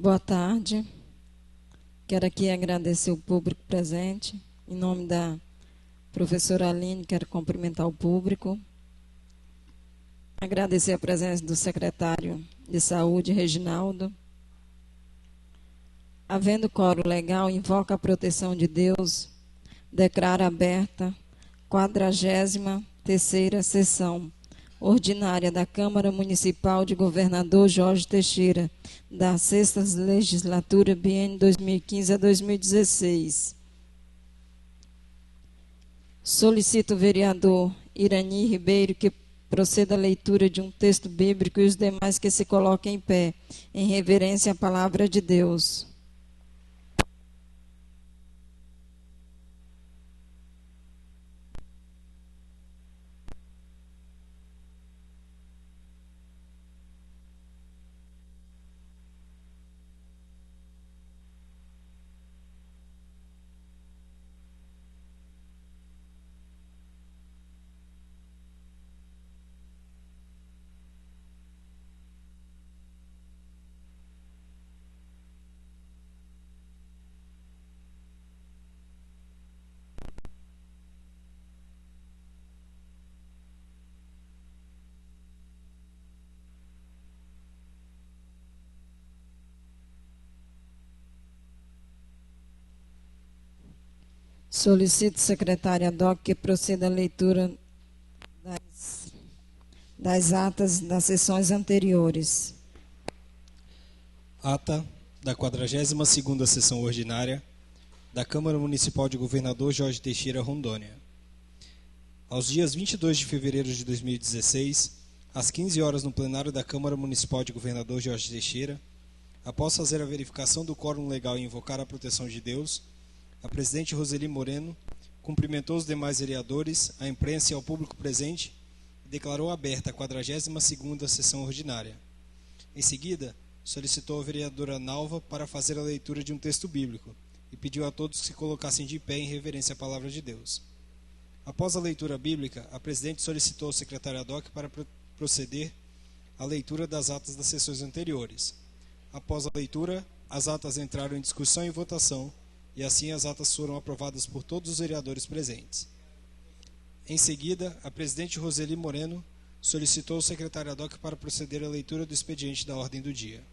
Boa tarde. Quero aqui agradecer o público presente. Em nome da professora Aline, quero cumprimentar o público. Agradecer a presença do secretário de Saúde, Reginaldo. Havendo quórum legal, invoca a proteção de Deus, declara aberta 43ª sessão ordinária da Câmara Municipal de Governador Jorge Teixeira, da 6ª Legislatura, biênio 2015 a 2016. Solicito ao vereador Irani Ribeiro que proceda a leitura de um texto bíblico e os demais que se coloquem em pé, em reverência à palavra de Deus. Solicito, secretária DOC, que proceda a leitura das atas das sessões anteriores. Ata da 42ª Sessão Ordinária da Câmara Municipal de Governador Jorge Teixeira, Rondônia. Aos dias 22 de fevereiro de 2016, às 15 horas no plenário da Câmara Municipal de Governador Jorge Teixeira, após fazer a verificação do quórum legal e invocar a proteção de Deus, a presidente Roseli Moreno cumprimentou os demais vereadores, a imprensa e ao público presente e declarou aberta a 42ª Sessão Ordinária. Em seguida, solicitou a vereadora Nalva para fazer a leitura de um texto bíblico e pediu a todos que se colocassem de pé em reverência à palavra de Deus. Após a leitura bíblica, a presidente solicitou ao secretário ad-hoc para proceder à leitura das atas das sessões anteriores. Após a leitura, as atas entraram em discussão e votação, e assim as atas foram aprovadas por todos os vereadores presentes. Em seguida, a presidente Roseli Moreno solicitou ao secretário ad-hoc para proceder à leitura do expediente da ordem do dia.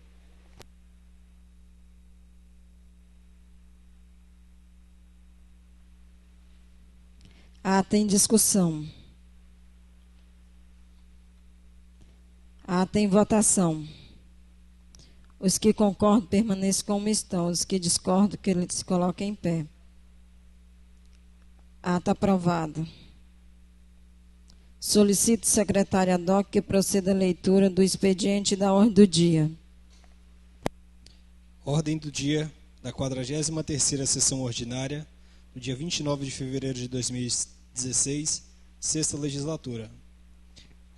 Ata em discussão. Ata em votação. Os que concordam permaneçam como estão. Os que discordam, que eles se coloquem em pé. Ata aprovada. Solicito, secretária ad-hoc, que proceda a leitura do expediente da ordem do dia. Ordem do dia da 43ª Sessão Ordinária, do dia 29 de fevereiro de 2016, 6ª Legislatura.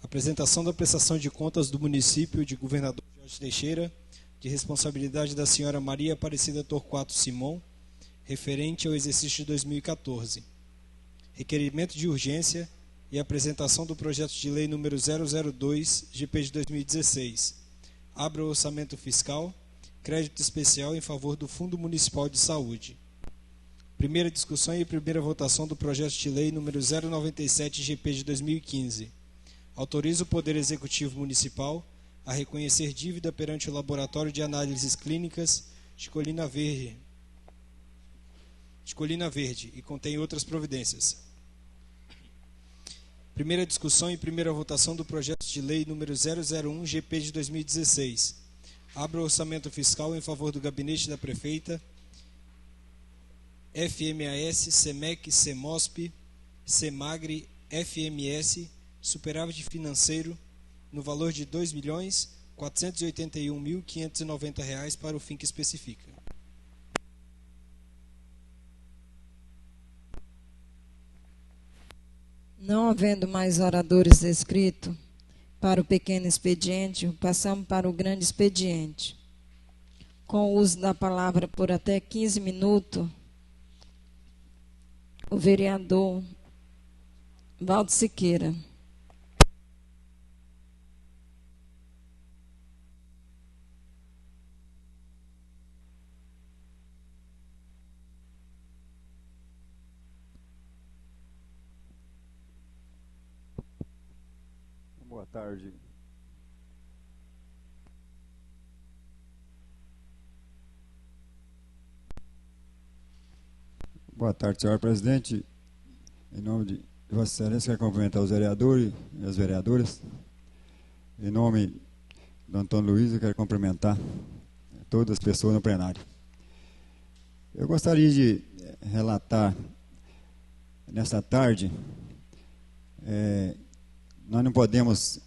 Apresentação da prestação de contas do município de Governador Jorge Teixeira, de responsabilidade da senhora Maria Aparecida Torquato Simão, referente ao exercício de 2014. Requerimento de urgência e apresentação do projeto de lei número 002, GP de 2016. Abra o orçamento fiscal, crédito especial em favor do Fundo Municipal de Saúde. Primeira discussão e primeira votação do projeto de lei número 097, GP de 2015. Autoriza o Poder Executivo Municipal a reconhecer dívida perante o Laboratório de Análises Clínicas de Colina Verde e contém outras providências. Primeira discussão e primeira votação do projeto de lei número 001, GP de 2016. Abra o orçamento fiscal em favor do gabinete da prefeita, FMAS, SEMEC, SEMOSP, SEMAGRE, FMS, superávit financeiro, no valor de R$ 2.481.590 para o fim que especifica. Não havendo mais oradores inscritos para o pequeno expediente, passamos para o grande expediente. Com o uso da palavra por até 15 minutos, o vereador Valdo Siqueira. Boa tarde. Boa tarde, senhor presidente. Em nome de Vossa Excelência, quero cumprimentar os vereadores e as vereadoras. Em nome do Antônio Luiz, eu quero cumprimentar todas as pessoas no plenário. Eu gostaria de relatar nessa tarde, nós não podemos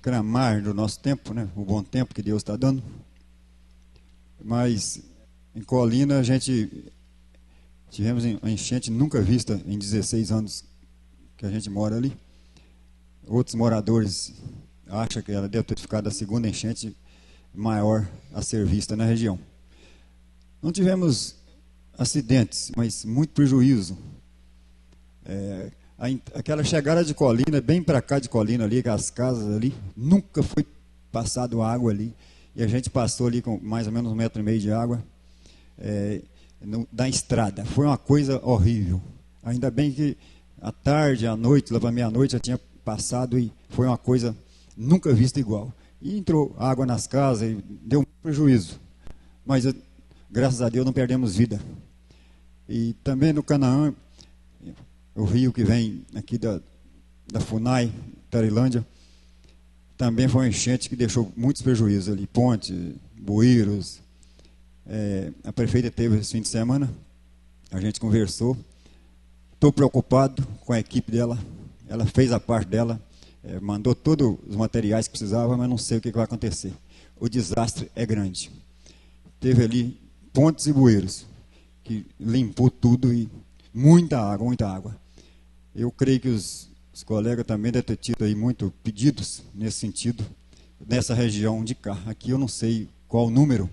clamar do nosso tempo, né, o bom tempo que Deus está dando, mas em Colina a gente tivemos uma enchente nunca vista em 16 anos que a gente mora ali. Outros moradores acham que ela deve ter ficado a segunda enchente maior a ser vista na região. Não tivemos acidentes, mas muito prejuízo. Aquela chegada de Colina, bem para cá de Colina ali, as casas ali, nunca foi passado água ali. E a gente passou ali com mais ou menos 1,5 metros de água da estrada. Foi uma coisa horrível. Ainda bem que à tarde, à noite, lá para meia-noite, já tinha passado e foi uma coisa nunca vista igual. E entrou água nas casas e deu um prejuízo. Mas, graças a Deus, não perdemos vida. E também no Canaã, o rio que vem aqui da FUNAI, Tarilândia, também foi uma enchente que deixou muitos prejuízos ali. Ponte, bueiros. A prefeita teve esse fim de semana, a gente conversou. Estou preocupado com a equipe dela. Ela fez a parte dela, mandou todos os materiais que precisava, mas não sei o que vai acontecer. O desastre é grande. Teve ali pontes e bueiros, que limpou tudo e muita água, muita água. Eu creio que os colegas também devem ter tido aí muitos pedidos nesse sentido, nessa região de cá. Aqui eu não sei qual o número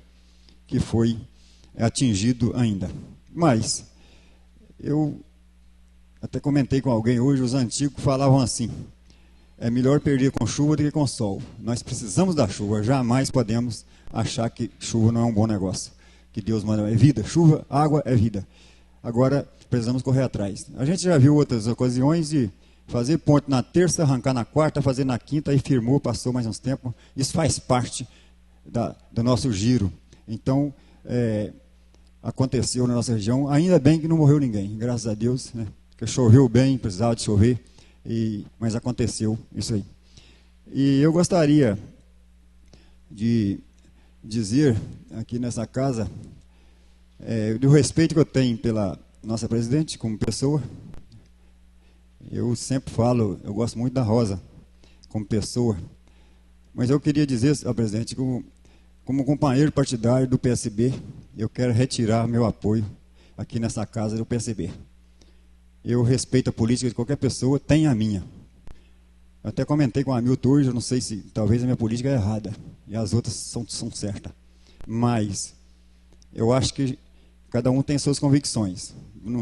que foi atingido ainda. Mas, eu até comentei com alguém hoje, os antigos falavam assim, é melhor perder com chuva do que com sol. Nós precisamos da chuva, jamais podemos achar que chuva não é um bom negócio. Que Deus manda, é vida, chuva, água é vida. Agora, precisamos correr atrás. A gente já viu outras ocasiões de fazer ponte na terça, arrancar na quarta, fazer na quinta, aí firmou, passou mais uns tempos. Isso faz parte do nosso giro. Então, aconteceu na nossa região, ainda bem que não morreu ninguém, graças a Deus, né? Porque choveu bem, precisava de chover, mas aconteceu isso aí. E eu gostaria de dizer aqui nessa casa, do respeito que eu tenho pela nossa presidente como pessoa. Eu sempre falo, eu gosto muito da Rosa como pessoa, mas eu queria dizer, presidente, como companheiro partidário do PSB, eu quero retirar meu apoio aqui nessa casa do PSB. Eu respeito a política de qualquer pessoa, tem a minha. Eu até comentei com a Hamilton hoje, eu não sei se talvez a minha política é errada, e as outras são certas. Mas eu acho que cada um tem suas convicções.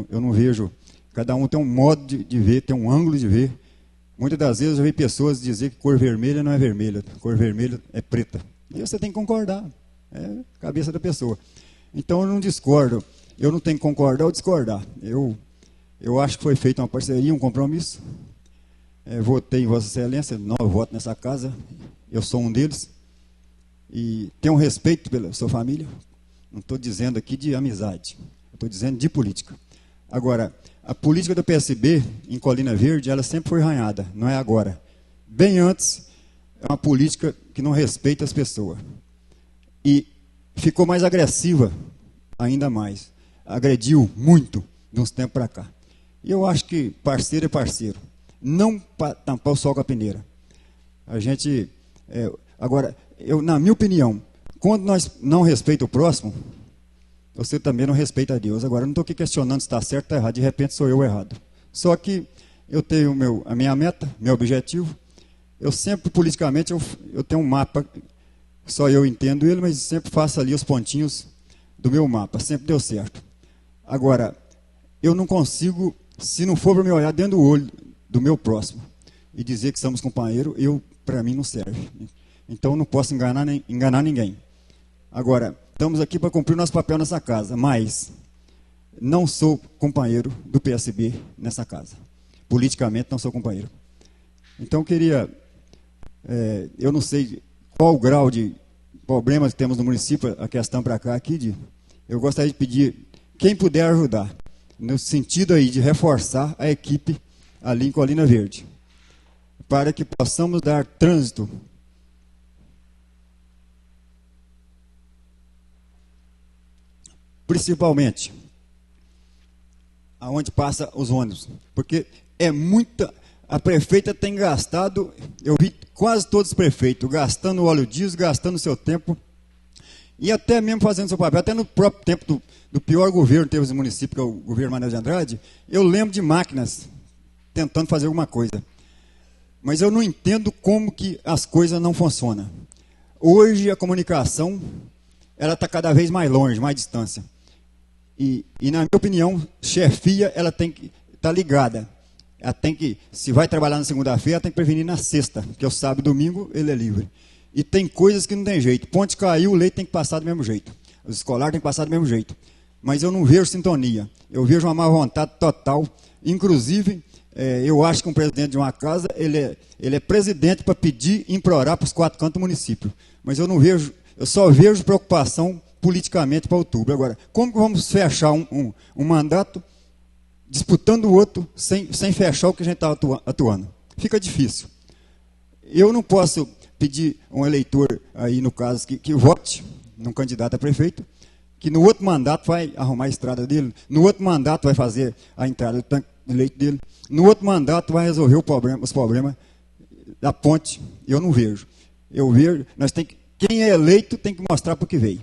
Eu não vejo, cada um tem um modo de ver, tem um ângulo de ver. Muitas das vezes eu vi pessoas dizer que cor vermelha não é vermelha, cor vermelha é preta. E você tem que concordar, é a cabeça da pessoa. Então eu não discordo, eu não tenho que concordar ou discordar. Eu acho que foi feita uma parceria, um compromisso. Votei em Vossa Excelência, 9 votos nessa casa, eu sou um deles. E tenho um respeito pela sua família, não estou dizendo aqui de amizade, estou dizendo de política. Agora, a política do PSB em Colina Verde, ela sempre foi arranhada, não é agora. Bem antes, é uma política que não respeita as pessoas. E ficou mais agressiva, ainda mais. Agrediu muito de uns tempos para cá. E eu acho que parceiro é parceiro. Não tampar o sol com a peneira. A gente... agora, na minha opinião, quando nós não respeitamos o próximo, você também não respeita a Deus. Agora, eu não estou aqui questionando se está certo ou está errado. De repente, sou eu errado. Só que eu tenho a minha meta, meu objetivo. Eu sempre, politicamente, eu tenho um mapa, só eu entendo ele, mas sempre faço ali os pontinhos do meu mapa. Sempre deu certo. Agora, eu não consigo, se não for para me olhar dentro do olho do meu próximo e dizer que somos companheiros, para mim não serve. Então, eu não posso enganar ninguém. Agora, estamos aqui para cumprir nosso papel nessa casa, mas não sou companheiro do PSB nessa casa. Politicamente, não sou companheiro. Então, eu queria Eu não sei qual o grau de problemas que temos no município, a questão para cá aqui, eu gostaria de pedir, quem puder ajudar, no sentido aí de reforçar a equipe ali em Colina Verde, para que possamos dar trânsito principalmente aonde passa os ônibus, porque é muita, a prefeita tem gastado, eu vi quase todos os prefeitos gastando óleo diesel, gastando seu tempo, e até mesmo fazendo seu papel, até no próprio tempo do pior governo que teve no município, que é o governo Manuel de Andrade, eu lembro de máquinas tentando fazer alguma coisa, mas eu não entendo como que as coisas não funcionam. Hoje a comunicação, ela está cada vez mais longe, mais distância. E na minha opinião, chefia, ela tem que estar ligada. Ela tem que, se vai trabalhar na segunda-feira, ela tem que prevenir na sexta, porque o sábado e domingo ele é livre. E tem coisas que não tem jeito. Ponte caiu, o leite tem que passar do mesmo jeito. Os escolares têm que passar do mesmo jeito. Mas eu não vejo sintonia. Eu vejo uma má vontade total. Inclusive, eu acho que um presidente de uma casa, ele é presidente para pedir e implorar para os 4 cantos do município. Mas eu não vejo, eu só vejo preocupação politicamente para outubro. Agora, como que vamos fechar um mandato disputando o outro sem fechar o que a gente está atuando? Fica difícil. Eu não posso pedir um eleitor, aí no caso, que vote num candidato a prefeito, que no outro mandato vai arrumar a estrada dele, no outro mandato vai fazer a entrada do tanque de leite dele, no outro mandato vai resolver os problemas da ponte. Eu não vejo. Eu vejo, quem é eleito tem que mostrar para o que veio.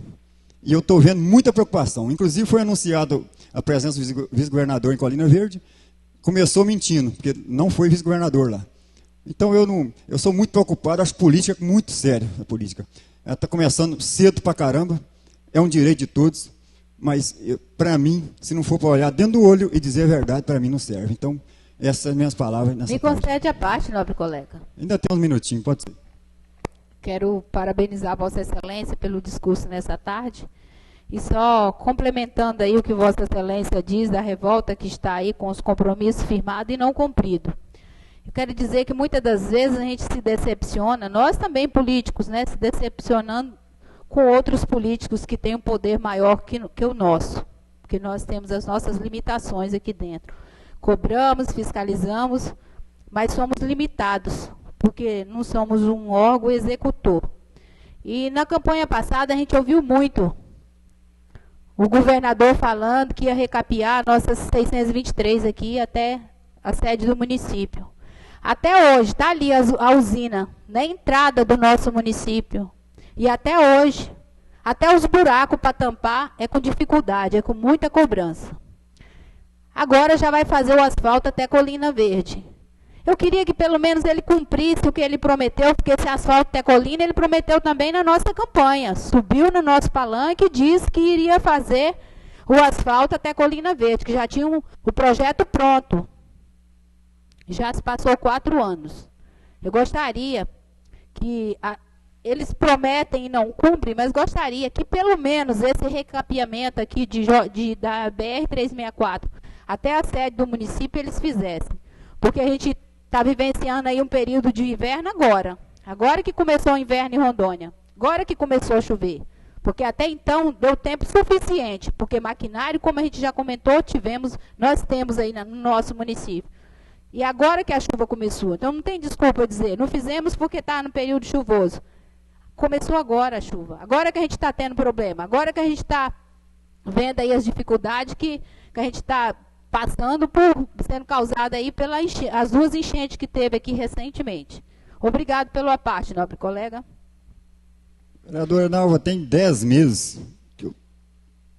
E eu estou vendo muita preocupação. Inclusive foi anunciado a presença do vice-governador em Colina Verde. Começou mentindo, porque não foi vice-governador lá. Então eu sou muito preocupado, acho política muito séria, a política. Ela está começando cedo pra caramba, é um direito de todos, mas para mim, se não for para olhar dentro do olho e dizer a verdade, para mim não serve. Então, essas são as minhas palavras nessa Me concede a parte, nobre colega. Ainda tem uns minutinhos, pode ser. Quero parabenizar Vossa Excelência pelo discurso nessa tarde. E só complementando aí o que Vossa Excelência diz da revolta que está aí com os compromissos firmados e não cumpridos. Eu quero dizer que muitas das vezes a gente se decepciona, nós também políticos, né, se decepcionando com outros políticos que têm um poder maior que o nosso. Porque nós temos as nossas limitações aqui dentro. Cobramos, fiscalizamos, mas somos limitados, porque não somos um órgão executor. E na campanha passada a gente ouviu muito o governador falando que ia recapear nossas 623 aqui até a sede do município. Até hoje, está ali a usina, na entrada do nosso município. E até hoje, até os buracos para tampar é com dificuldade, é com muita cobrança. Agora já vai fazer o asfalto até Colina Verde. Eu queria que pelo menos ele cumprisse o que ele prometeu, porque esse asfalto até Colina ele prometeu também na nossa campanha. Subiu no nosso palanque e disse que iria fazer o asfalto até Colina Verde, que já tinha o projeto pronto. Já se passou 4 anos. Eu gostaria que, eles prometem e não cumprem, mas gostaria que pelo menos esse recapeamento aqui da BR-364 até a sede do município eles fizessem. Porque a gente está vivenciando aí um período de inverno agora. Agora que começou o inverno em Rondônia. Agora que começou a chover. Porque até então deu tempo suficiente. Porque maquinário, como a gente já comentou, nós temos aí no nosso município. E agora que a chuva começou. Então não tem desculpa dizer, não fizemos porque está no período chuvoso. Começou agora a chuva. Agora que a gente está tendo problema. Agora que a gente está vendo aí as dificuldades que a gente está passando sendo causada aí as 2 enchentes que teve aqui recentemente. Obrigado pela parte, nobre colega. Vereadora Nalva, tem 10 meses que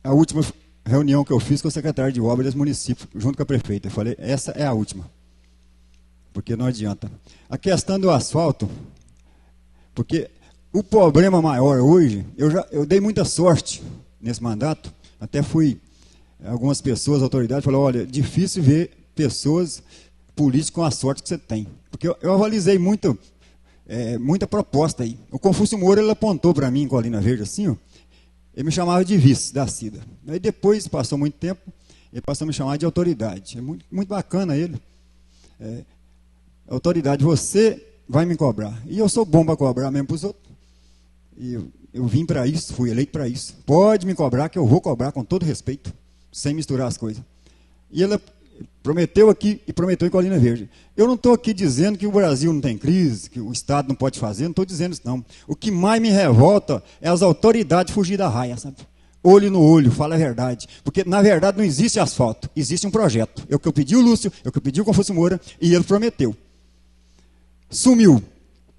a última reunião que eu fiz com o secretário de obras desse município, junto com a prefeita. Eu falei, essa é a última. Porque não adianta. A questão do asfalto, porque o problema maior hoje, eu dei muita sorte nesse mandato, até algumas pessoas, autoridades, falaram, olha, difícil ver pessoas políticas com a sorte que você tem. Porque eu avalizei muita proposta aí. O Confúcio Moura, ele apontou para mim em Colina Verde assim, ó, ele me chamava de vice da Cida. Aí depois, passou muito tempo, ele passou a me chamar de autoridade. É muito, muito bacana ele. Autoridade, você vai me cobrar. E eu sou bom para cobrar mesmo para os outros. E eu vim para isso, fui eleito para isso. Pode me cobrar, que eu vou cobrar com todo respeito, sem misturar as coisas. E ela prometeu aqui e prometeu em Colina Verde. Eu não estou aqui dizendo que o Brasil não tem crise, que o Estado não pode fazer, não estou dizendo isso não. O que mais me revolta é as autoridades fugir da raia, sabe? Olho no olho, fala a verdade. Porque, na verdade, não existe asfalto, existe um projeto. É o que eu pedi o Lúcio, é o que eu pedi o Confúcio Moura, e ele prometeu. Sumiu.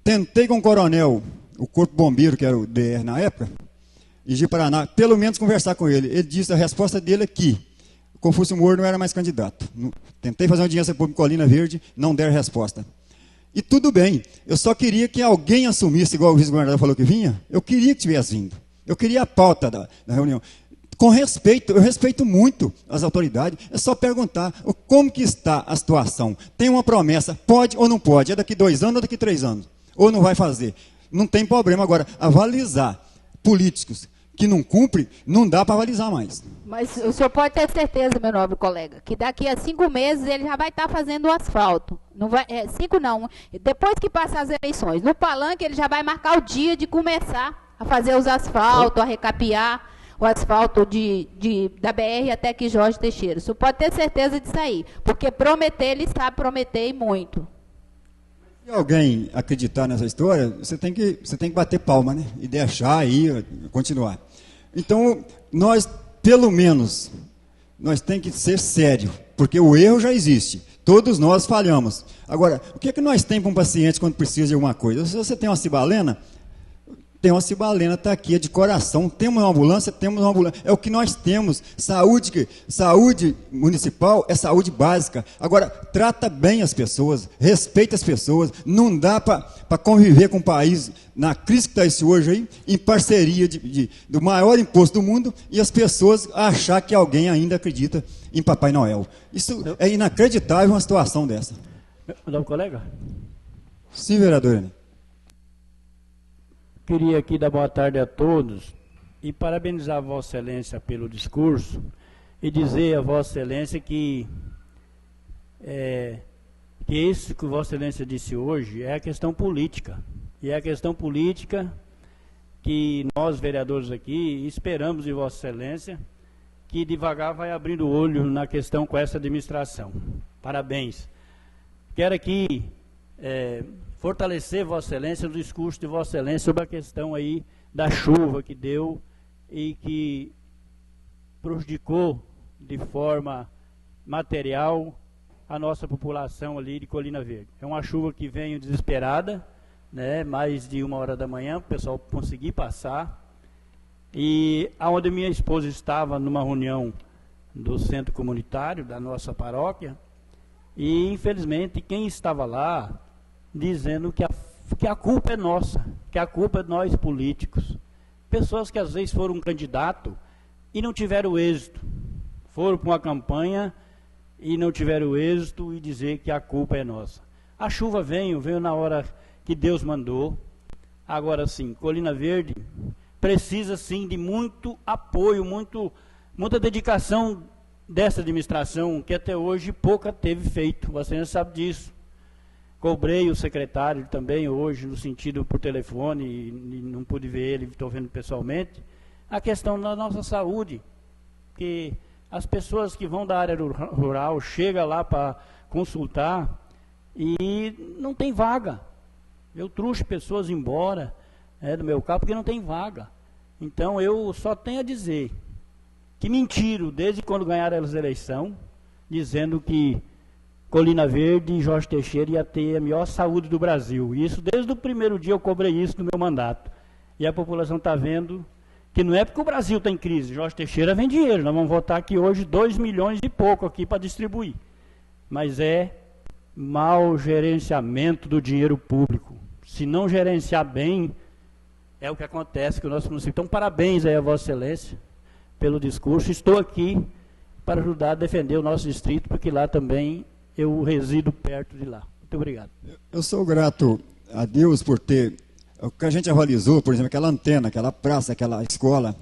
Tentei com o coronel, o corpo bombeiro, que era o DR na época, de Paraná, pelo menos conversar com ele. Ele disse a resposta dele aqui. O Confúcio Moura não era mais candidato. Tentei fazer uma audiência pública em Colina Verde, não deram resposta. E tudo bem, eu só queria que alguém assumisse, igual o vice-governador falou que vinha, eu queria que tivesse vindo. Eu queria a pauta da reunião. Com respeito, eu respeito muito as autoridades, é só perguntar como que está a situação. Tem uma promessa, pode ou não pode? É daqui 2 anos ou daqui 3 anos? Ou não vai fazer? Não tem problema agora. Avalizar políticos que não cumpre, não dá para avalizar mais. Mas o senhor pode ter certeza, meu nobre colega, que daqui a 5 meses ele já vai estar fazendo o asfalto. Não vai, 5 não, depois que passar as eleições. No palanque ele já vai marcar o dia de começar a fazer os asfaltos, a recapear o asfalto da BR até que Jorge Teixeira. O senhor pode ter certeza disso aí, porque prometer, ele sabe prometer e muito. Se alguém acreditar nessa história, você tem que bater palma, né? E deixar aí, continuar. Então, nós, pelo menos, nós temos que ser sérios, porque o erro já existe. Todos nós falhamos. Agora, o que é que nós temos para um paciente quando precisa de alguma coisa? Se você tem uma cibalena, está aqui, é de coração. Temos uma ambulância, é o que nós temos. Saúde municipal é saúde básica. Agora, trata bem as pessoas, respeita as pessoas. Não dá para conviver com o país na crise que está esse hoje aí, em parceria do maior imposto do mundo, e as pessoas achar que alguém ainda acredita em Papai Noel. Isso é inacreditável, uma situação dessa. Meu colega? Sim, vereador. Queria aqui dar boa tarde a todos e parabenizar a Vossa Excelência pelo discurso e dizer a Vossa Excelência que isso que Vossa Excelência disse hoje é a questão política. E é a questão política que nós, vereadores aqui, esperamos de Vossa Excelência, que devagar vai abrindo o olho na questão com essa administração. Parabéns. Quero aqui fortalecer Vossa Excelência no discurso de Vossa Excelência sobre a questão aí da chuva que deu e que prejudicou de forma material a nossa população ali de Colina Verde. É uma chuva que veio desesperada, né, mais de 1h da manhã, o pessoal conseguir passar. E aonde minha esposa estava numa reunião do centro comunitário da nossa paróquia, e infelizmente quem estava lá dizendo que a culpa é nossa, que a culpa é de nós políticos. Pessoas que às vezes foram um candidato e não tiveram êxito. Foram para uma campanha e não tiveram êxito e dizer que a culpa é nossa. A chuva veio na hora que Deus mandou. Agora sim, Colina Verde precisa sim de muito apoio, muita dedicação dessa administração, que até hoje pouca teve feito. Você sabe disso. Cobrei o secretário também hoje, no sentido por telefone, e não pude ver ele, estou vendo pessoalmente, a questão da nossa saúde, que as pessoas que vão da área rural chegam lá para consultar e não tem vaga. Eu trouxe pessoas embora do meu carro porque não tem vaga. Então eu só tenho a dizer que mentiram desde quando ganharam as eleições, dizendo que Colina Verde e Jorge Teixeira ia ter a melhor saúde do Brasil. E isso desde o primeiro dia eu cobrei isso no meu mandato. E a população está vendo que não é porque o Brasil está em crise. Jorge Teixeira vem dinheiro. Nós vamos votar aqui hoje 2 milhões e pouco aqui para distribuir. Mas é mau gerenciamento do dinheiro público. Se não gerenciar bem, é o que acontece com o nosso município. Então, parabéns aí a Vossa Excelência pelo discurso. Estou aqui para ajudar a defender o nosso distrito, porque lá também eu resido perto de lá. Muito obrigado. Eu sou grato a Deus por ter, o que a gente avalizou, por exemplo, aquela antena, aquela praça, aquela escola,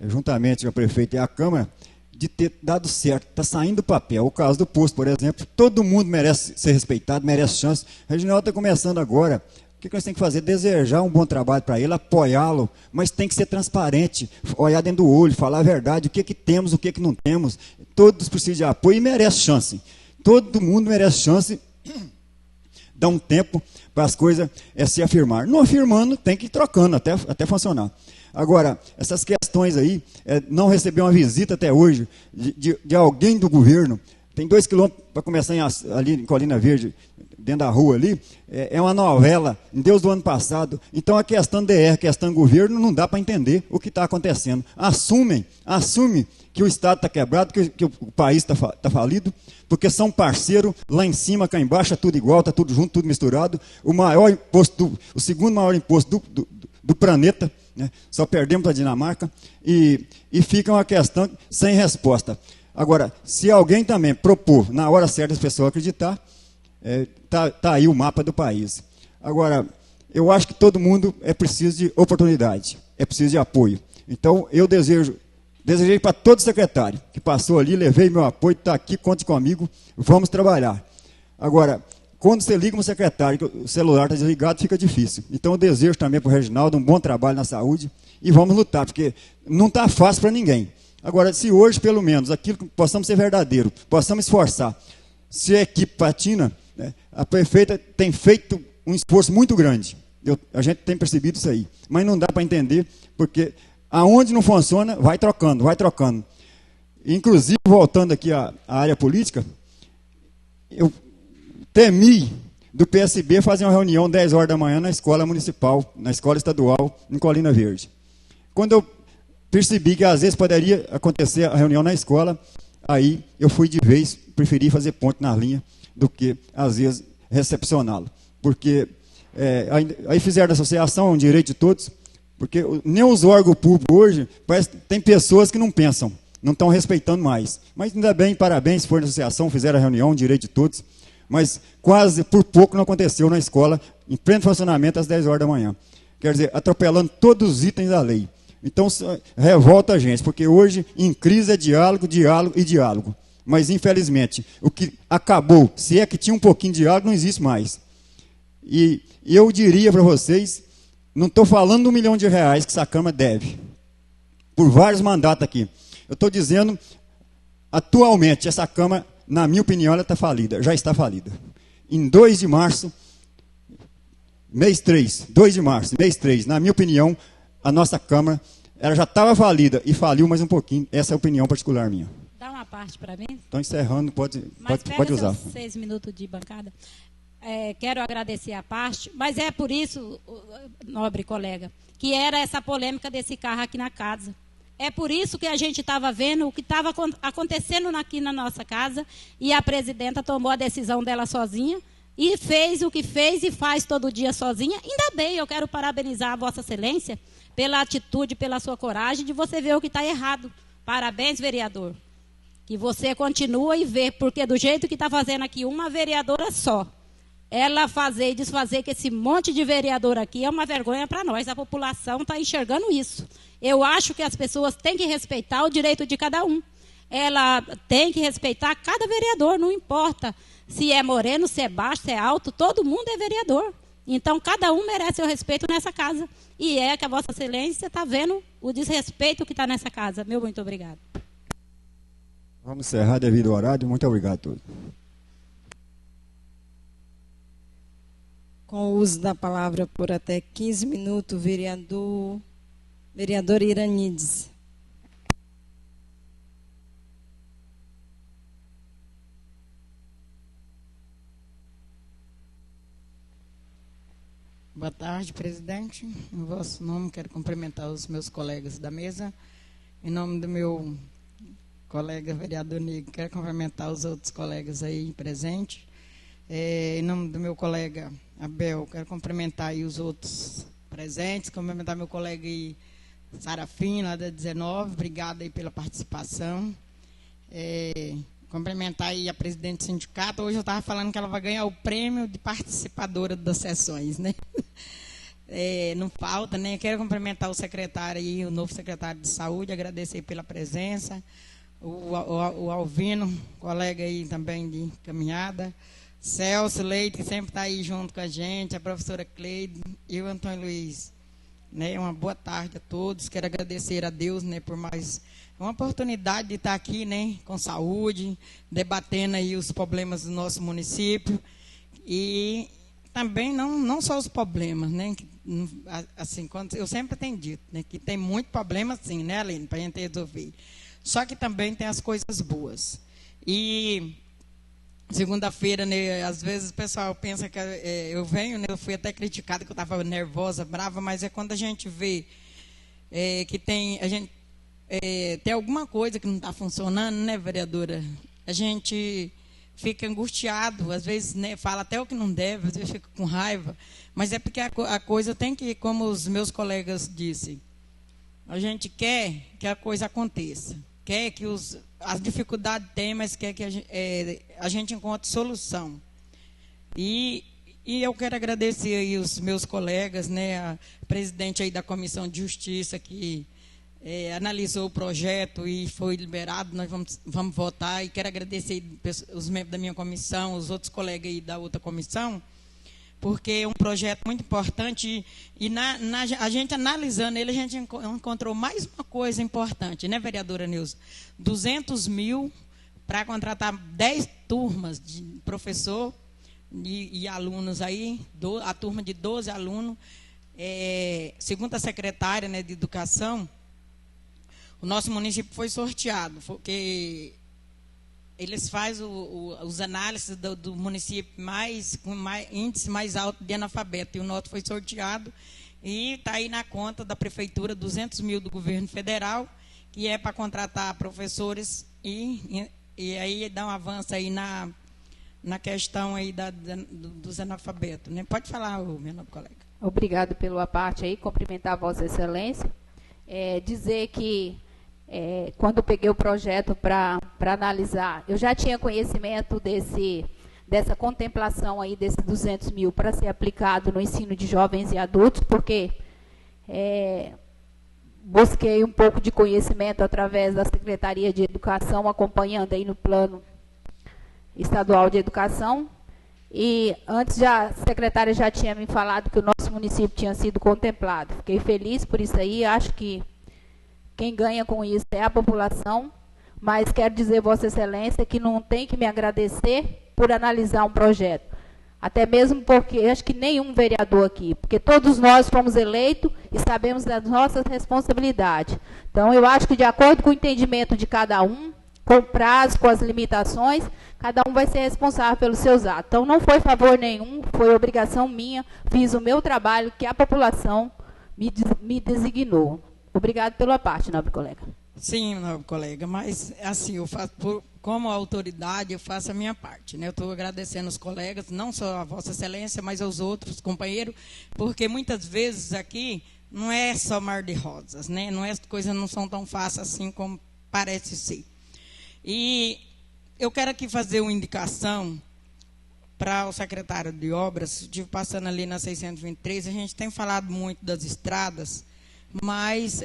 juntamente com a prefeita e a Câmara, de ter dado certo, está saindo do papel. O caso do posto, por exemplo, todo mundo merece ser respeitado, merece chance. O Reginaldo está começando agora. O que nós temos que fazer? Desejar um bom trabalho para ele, apoiá-lo, mas tem que ser transparente, olhar dentro do olho, falar a verdade, o que temos, o que não temos. Todos precisam de apoio e merecem chance. Todo mundo merece chance. Dá um tempo para as coisas se afirmar. Não afirmando, tem que ir trocando até funcionar. Agora, essas questões aí, não receber uma visita até hoje de alguém do governo, tem 2 quilômetros para começar ali em Colina Verde, dentro da rua ali, é uma novela, em Deus do ano passado. Então a questão DR, a questão governo, não dá para entender o que está acontecendo. Assume que o Estado está quebrado, que o país está falido, porque são parceiros, lá em cima, cá embaixo, é tudo igual, está tudo junto, tudo misturado. O segundo maior imposto do planeta, né? Só perdemos para a Dinamarca, e fica uma questão sem resposta. Agora, se alguém também propor, na hora certa, as pessoas acreditar, tá aí o mapa do país. Agora, eu acho que todo mundo é preciso de oportunidade, é preciso de apoio. Então, eu desejei para todo secretário que passou ali, levei meu apoio, está aqui, conte comigo, vamos trabalhar. Agora, quando você liga um secretário, que o celular está desligado, fica difícil. Então, eu desejo também para o Reginaldo um bom trabalho na saúde e vamos lutar, porque não está fácil para ninguém. Agora, se hoje, pelo menos, aquilo que possamos ser verdadeiro, possamos esforçar, se a equipe patina, né, a prefeita tem feito um esforço muito grande. A gente tem percebido isso aí. Mas não dá para entender, porque aonde não funciona, vai trocando, vai trocando. Inclusive, voltando aqui à área política, eu temi do PSB fazer uma reunião 10 horas da manhã na escola municipal, na escola estadual, em Colina Verde. Quando eu percebi que às vezes poderia acontecer a reunião na escola, aí eu fui de vez, preferi fazer ponte na linha do que, às vezes, recepcioná-lo. Porque aí fizeram da associação, é um direito de todos, porque nem os órgãos públicos hoje, parece que tem pessoas que não pensam, não estão respeitando mais. Mas ainda bem, parabéns, foi na associação, fizeram a reunião, um direito de todos, mas quase por pouco não aconteceu na escola, em pleno funcionamento, às 10 horas da manhã. Quer dizer, atropelando todos os itens da lei. Então, revolta a gente, porque hoje, em crise, é diálogo, diálogo e diálogo. Mas, infelizmente, o que acabou, se é que tinha um pouquinho de diálogo, não existe mais. E eu diria para vocês, não estou falando de R$1 milhão que essa Câmara deve, por vários mandatos aqui. Eu estou dizendo, atualmente, essa Câmara, na minha opinião, ela está falida, já está falida. Em 2 de março, mês 3, 2 de março, mês 3, na minha opinião, a nossa Câmara, ela já estava falida e faliu mais um pouquinho. Essa é a opinião particular minha. Dá uma parte para mim. Estou encerrando, pode usar. 6 minutos de bancada. Quero agradecer a parte, mas é por isso, nobre colega, que era essa polêmica desse carro aqui na casa. É por isso que a gente estava vendo o que estava acontecendo aqui na nossa casa e a presidenta tomou a decisão dela sozinha e fez o que fez e faz todo dia sozinha. Ainda bem, eu quero parabenizar a Vossa Excelência pela atitude, pela sua coragem de você ver o que está errado. Parabéns, vereador. Que você continua e vê, porque do jeito que está fazendo aqui uma vereadora só, ela fazer e desfazer que esse monte de vereador aqui é uma vergonha para nós. A população está enxergando isso. Eu acho que as pessoas têm que respeitar o direito de cada um. Ela tem que respeitar cada vereador, não importa se é moreno, se é baixo, se é alto, todo mundo é vereador. Então, cada um merece o respeito nessa casa. E é que a Vossa Excelência está vendo o desrespeito que está nessa casa. Meu muito obrigado. Vamos encerrar devido ao horário. Muito obrigado a todos. Com o uso da palavra por até 15 minutos, vereador Iranides. Boa tarde, presidente. Em vosso nome, quero cumprimentar os meus colegas da mesa. Em nome do meu colega vereador Negro, quero cumprimentar os outros colegas aí presentes. Em nome do meu colega Abel, quero cumprimentar aí os outros presentes, cumprimentar meu colega aí, Sarafim, lá da 19, obrigada aí pela participação. Cumprimentar aí a presidente do sindicato. Hoje eu estava falando que ela vai ganhar o prêmio de participadora das sessões, né? Não falta, né? Quero cumprimentar o secretário aí, o novo secretário de saúde, agradecer pela presença. o Alvino, colega aí também de caminhada, Celso Leite, que sempre está aí junto com a gente, a professora Cleide e o Antônio Luiz. Né, uma boa tarde a todos. Quero agradecer a Deus, né, por mais uma oportunidade de estar aqui, né, com saúde, debatendo aí os problemas do nosso município. E também não só os problemas, né, assim, eu sempre tenho dito, né, que tem muito problema sim, né, Aline, para a gente resolver. Só que também tem as coisas boas. E segunda-feira, né, às vezes o pessoal pensa que eu venho, né, eu fui até criticada que eu estava nervosa, brava, mas é quando a gente vê que tem alguma coisa que não está funcionando, né, vereadora? A gente fica angustiado, às vezes, né, fala até o que não deve, às vezes fica com raiva, mas é porque a coisa tem que, como os meus colegas disseram, a gente quer que a coisa aconteça, quer que as dificuldades tem, mas quer que a gente encontre solução. E eu quero agradecer aí os meus colegas, né, a presidente aí da Comissão de Justiça, que analisou o projeto e foi liberado, nós vamos votar, e quero agradecer os membros da minha comissão, os outros colegas aí da outra comissão, porque é um projeto muito importante e a gente analisando ele, a gente encontrou mais uma coisa importante, né, vereadora Nilza? 200 mil para contratar 10 turmas de professor e alunos aí, a turma de 12 alunos, segundo a secretária, né, de Educação, o nosso município foi sorteado, porque eles fazem os análises do município com índice mais alto de analfabeto, e o nosso foi sorteado, e está aí na conta da prefeitura 200 mil do governo federal, que é para contratar professores, e aí dá um avanço aí na questão aí dos analfabetos. Né? Pode falar, meu nobre colega. Obrigado pela parte aí, cumprimentar a Vossa Excelência. Dizer que quando eu peguei o projeto para analisar, eu já tinha conhecimento dessa contemplação aí desses 200 mil para ser aplicado no ensino de jovens e adultos, porque busquei um pouco de conhecimento através da Secretaria de Educação, acompanhando aí no Plano Estadual de Educação, e antes a secretária já tinha me falado que o nosso município tinha sido contemplado. Fiquei feliz por isso aí, acho que quem ganha com isso é a população, mas quero dizer, Vossa Excelência, que não tem que me agradecer por analisar um projeto. Até mesmo porque acho que nenhum vereador aqui, porque todos nós fomos eleitos e sabemos das nossas responsabilidades. Então, eu acho que de acordo com o entendimento de cada um, com prazo, com as limitações, cada um vai ser responsável pelos seus atos. Então, não foi favor nenhum, foi obrigação minha, fiz o meu trabalho que a população me designou. Obrigado pela parte, nobre colega. Sim, nobre colega, mas assim, eu faço, como autoridade, eu faço a minha parte. Né? Eu estou agradecendo os colegas, não só a Vossa Excelência, mas aos outros companheiros, porque muitas vezes aqui não é só mar de rosas, né? Não as coisas não são tão fáceis assim como parece ser. E eu quero aqui fazer uma indicação para o secretário de Obras. Estive passando ali na 623, a gente tem falado muito das estradas, mas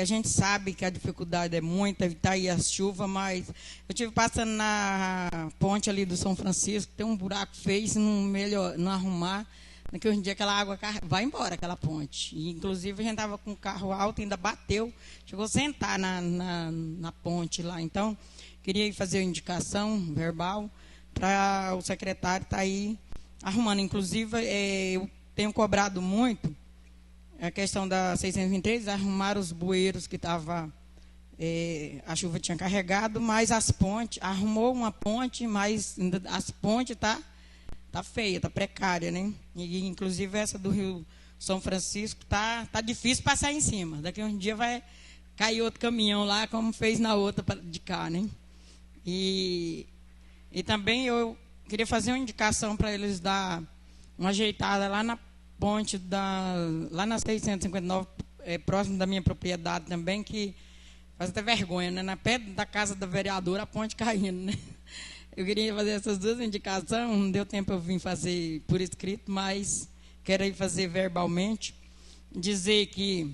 a gente sabe que a dificuldade é muita, está aí a chuva, mas eu estive passando na ponte ali do São Francisco, tem um buraco feio, se não arrumar, daqui hoje em dia aquela água vai embora, aquela ponte. E, inclusive, a gente estava com o carro alto, ainda bateu, chegou a sentar na ponte lá. Então, queria fazer uma indicação verbal para o secretário estar aí arrumando. Inclusive, eu tenho cobrado muito a questão da 623, arrumar os bueiros que estava, a chuva tinha carregado, mas as pontes, arrumou uma ponte, mas as pontes tá feia, tá precária, né? E, inclusive, essa do Rio São Francisco tá difícil passar em cima. Daqui a um dia vai cair outro caminhão lá, como fez na outra de cá, né? E também eu queria fazer uma indicação para eles dar uma ajeitada lá na ponte, lá na 659, próximo da minha propriedade também, que faz até vergonha, né? Na pé da casa da vereadora, a ponte caindo, né? Eu queria fazer essas duas indicações, não deu tempo eu vim fazer por escrito, mas quero aí fazer verbalmente, dizer que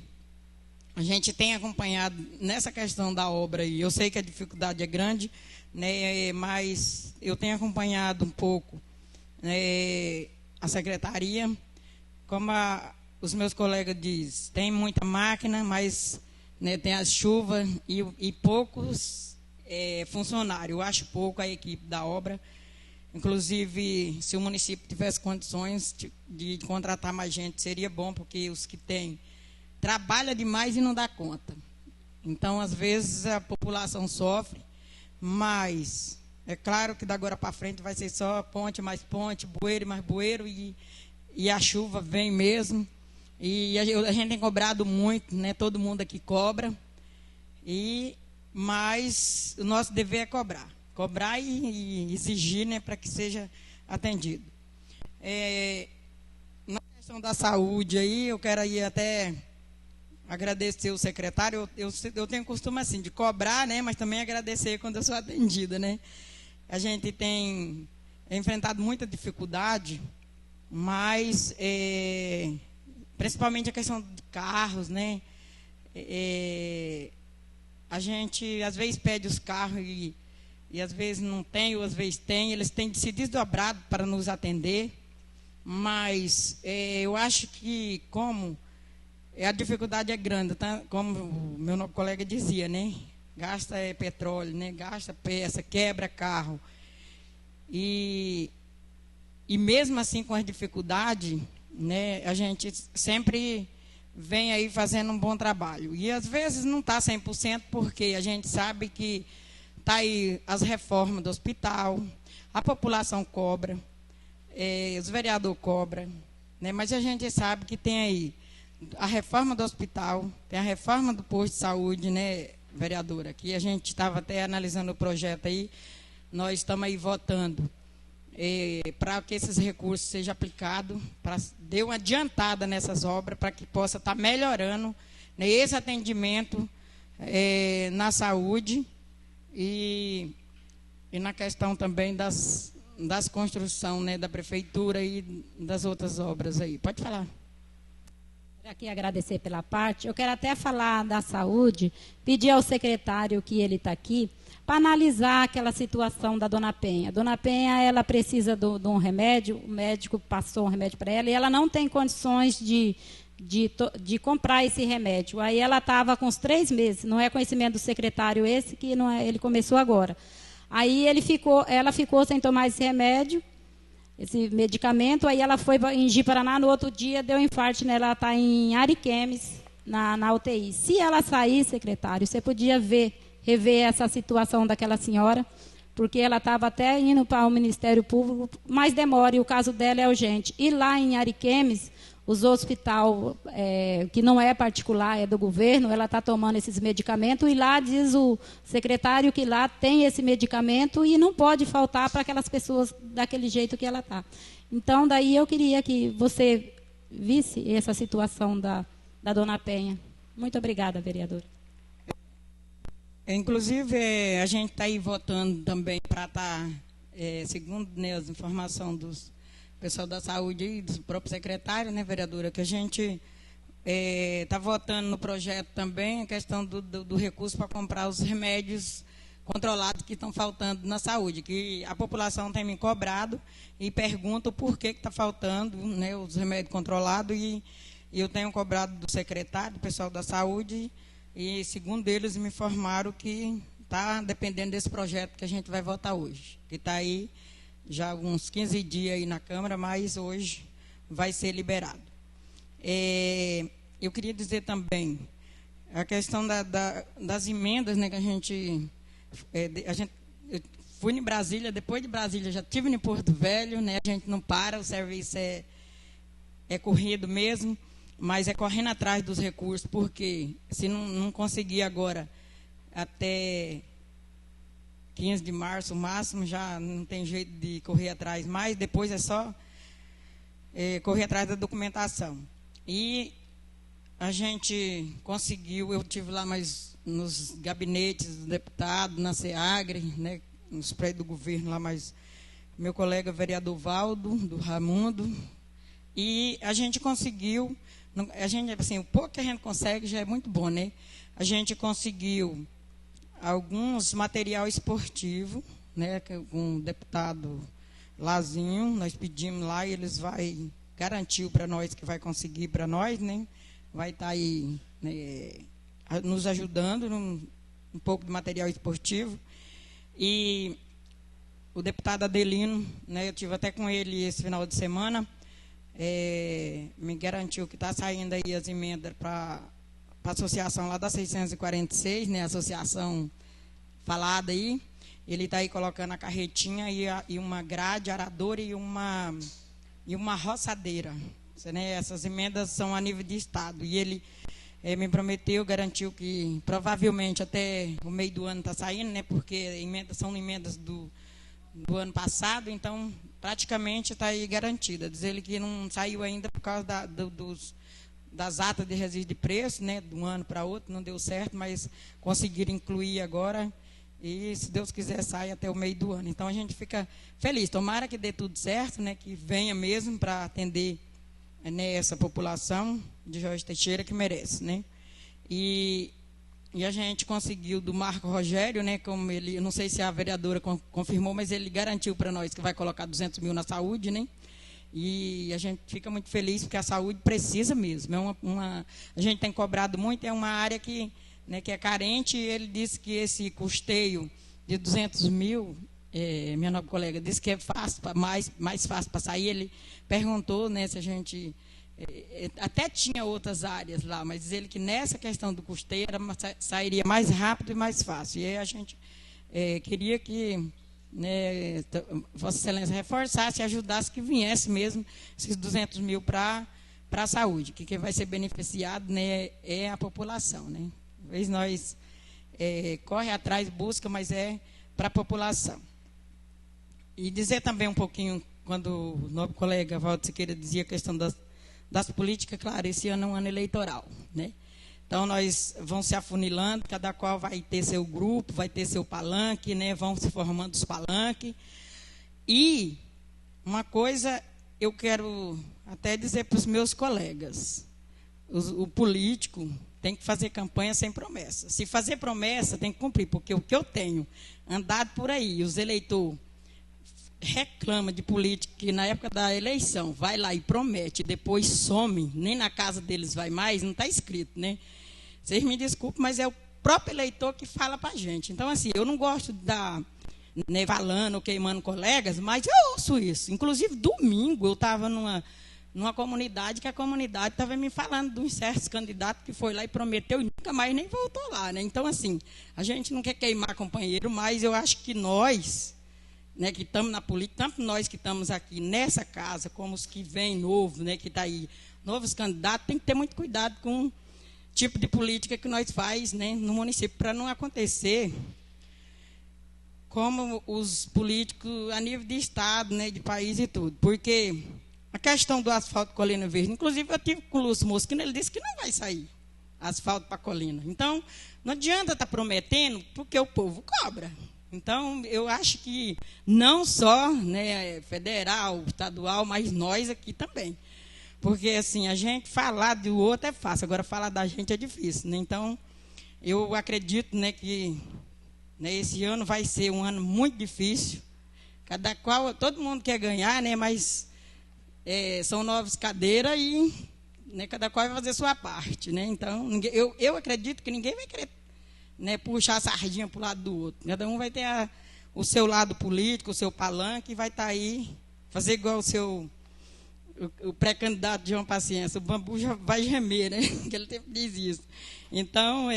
a gente tem acompanhado nessa questão da obra aí. Eu sei que a dificuldade é grande, né, mas eu tenho acompanhado um pouco, né, a secretaria. Como os meus colegas dizem, tem muita máquina, mas, né, tem as chuvas e poucos funcionários. Eu acho pouco a equipe da obra. Inclusive, se o município tivesse condições de contratar mais gente, seria bom, porque os que têm trabalham demais e não dá conta. Então, às vezes, a população sofre, mas é claro que da agora para frente vai ser só ponte mais ponte, bueiro mais bueiro, e a chuva vem mesmo. E a gente tem cobrado muito, né? Todo mundo aqui cobra, mas o nosso dever é cobrar e exigir, né, para que seja atendido. Na questão da saúde aí, eu quero aí até agradecer o secretário. Eu tenho costume assim de cobrar, né, mas também agradecer quando eu sou atendida, né. A gente tem enfrentado muita dificuldade, mas principalmente a questão de carros, né. A gente às vezes pede os carros e às vezes não tem, ou às vezes tem. Eles têm se desdobrado para nos atender, mas eu acho que como a dificuldade é grande, tá? Como o meu colega dizia, né? Gasta petróleo, né? Gasta peça, quebra carro. E mesmo assim, com as dificuldades, né, a gente sempre vem aí fazendo um bom trabalho. E às vezes não está 100%, porque a gente sabe que está aí as reformas do hospital, a população cobra, os vereadores cobram, né? Mas a gente sabe que tem aí a reforma do hospital, tem a reforma do posto de saúde, né, vereadora? Que a gente estava até analisando o projeto aí, nós estamos aí votando para que esses recursos sejam aplicados, para dar uma adiantada nessas obras, para que possa estar melhorando, né, esse atendimento na saúde e na questão também das construções, né, da prefeitura e das outras obras aí. Pode falar. Quero aqui agradecer pela parte. Eu quero até falar da saúde, pedir ao secretário que ele está aqui, para analisar aquela situação da Dona Penha. A Dona Penha, ela precisa de um remédio, o médico passou um remédio para ela, e ela não tem condições de comprar esse remédio. Aí ela estava com uns 3 meses, não é conhecimento do secretário esse, que não é, ele começou agora. Aí ela ficou sem tomar esse remédio, esse medicamento, aí ela foi em Ji-Paraná, no outro dia deu um infarto nela, ela está em Ariquemes, na UTI. Se ela sair, secretário, você podia rever essa situação daquela senhora, porque ela estava até indo para o Ministério Público, mas demora, e o caso dela é urgente. E lá em Ariquemes, os hospital que não é particular, é do governo, ela está tomando esses medicamentos, e lá diz o secretário que lá tem esse medicamento e não pode faltar para aquelas pessoas daquele jeito que ela está. Então, daí eu queria que você visse essa situação da Dona Penha. Muito obrigada, vereadora. Inclusive, a gente está aí votando também para estar, segundo, né, as informações dos pessoal da saúde e do próprio secretário, né, vereadora, que a gente está votando no projeto também a questão do recurso para comprar os remédios controlados que estão faltando na saúde, que a população tem me cobrado e pergunta por que está faltando, né, os remédios controlados, e eu tenho cobrado do secretário, do pessoal da saúde, e segundo eles me informaram que está dependendo desse projeto que a gente vai votar hoje, que está aí já há uns 15 dias aí na Câmara, mas hoje vai ser liberado. Eu queria dizer também a questão das emendas, né, que a gente eu fui em Brasília, depois de Brasília já estive em Porto Velho, né, a gente não para, o serviço é corrido mesmo, mas é correndo atrás dos recursos, porque se não conseguir agora até 15 de março, o máximo, já não tem jeito de correr atrás mais, depois é só correr atrás da documentação. E a gente conseguiu, eu estive lá mais nos gabinetes do deputado, na SEAGRE, né, nos prédios do governo lá, mais meu colega vereador Valdo, do Ramundo, e a gente conseguiu A gente, assim, o pouco que a gente consegue já é muito bom, né? A gente conseguiu alguns material esportivo, né? Com o deputado Lazinho, nós pedimos lá e eles garantiu para nós que vai conseguir para nós, né? Vai estar aí, né, nos ajudando um pouco de material esportivo. E o deputado Adelino, né, eu tive até com ele esse final de semana, me garantiu que está saindo aí as emendas para a associação lá da 646, né, a associação falada aí. Ele está aí colocando a carretinha e uma grade aradora e uma roçadeira. Né, essas emendas são a nível de estado. E ele me prometeu, garantiu que provavelmente até o meio do ano está saindo, né, porque são emendas do ano passado, então praticamente está aí garantida. Diz ele que não saiu ainda por causa das atas de registro de preço, né, de um ano para outro, não deu certo, mas conseguiram incluir agora e, se Deus quiser, sai até o meio do ano. Então a gente fica feliz, tomara que dê tudo certo, né, que venha mesmo para atender, né, essa população de Jorge Teixeira que merece, né? E a gente conseguiu do Marco Rogério, né, como ele, não sei se a vereadora confirmou, mas ele garantiu para nós que vai colocar 200 mil na saúde, né? E a gente fica muito feliz porque a saúde precisa mesmo. A gente tem cobrado muito, é uma área que, né, que é carente. E ele disse que esse custeio de 200 mil, minha nobre colega, disse que é fácil, mais fácil para sair. Ele perguntou, né, se a gente... até tinha outras áreas lá, mas diz ele que nessa questão do custeio sairia mais rápido e mais fácil. E aí a gente queria que, né, Vossa Excelência reforçasse e ajudasse que viesse mesmo esses 200 mil para a saúde, que quem vai ser beneficiado, né, é a população. Né? Às vezes nós corre atrás, busca, mas é para a população. E dizer também um pouquinho, quando o nobre colega Valdo Siqueira dizia a questão das políticas, claro, esse ano é um ano eleitoral, né? Então, nós vamos se afunilando, cada qual vai ter seu grupo, vai ter seu palanque, né? Vão se formando os palanques. E uma coisa eu quero até dizer para os meus colegas, o político tem que fazer campanha sem promessa. Se fazer promessa, tem que cumprir, porque o que eu tenho andado por aí, os eleitores reclama de política que na época da eleição vai lá e promete, depois some, nem na casa deles vai mais, não está escrito, né? Vocês me desculpem, mas é o próprio eleitor que fala para a gente. Então, assim, eu não gosto de dar, né, falando ou queimando colegas, mas eu ouço isso. Inclusive, domingo, eu estava numa comunidade que a comunidade estava me falando de um certo candidato que foi lá e prometeu e nunca mais nem voltou lá, né? Então, assim, a gente não quer queimar companheiro, mas eu acho que nós, né, que estamos na política, tanto nós que estamos aqui nessa casa, como os que vêm novo, né, que está aí, novos candidatos, tem que ter muito cuidado com o tipo de política que nós faz, né, no município, para não acontecer como os políticos a nível de estado, né, de país e tudo. Porque a questão do asfalto Colina Verde, inclusive eu tive com o Lúcio Mosquino, ele disse que não vai sair asfalto para Colina. Então, não adianta estar prometendo, porque o povo cobra. Então, eu acho que não só, né, federal, estadual, mas nós aqui também. Porque, assim, a gente falar do outro é fácil, agora falar da gente é difícil, né? Então, eu acredito, né, que, né, esse ano vai ser um ano muito difícil. Cada qual, todo mundo quer ganhar, né, mas são 9 cadeiras e, né, cada qual vai fazer sua parte, né? Então, eu acredito que ninguém vai querer, né, puxar a sardinha para o lado do outro. Cada um vai ter o seu lado político, o seu palanque, e vai estar aí, fazer igual o pré-candidato de João Paciência, o bambu já vai gemer, né? Que ele sempre diz isso. Então,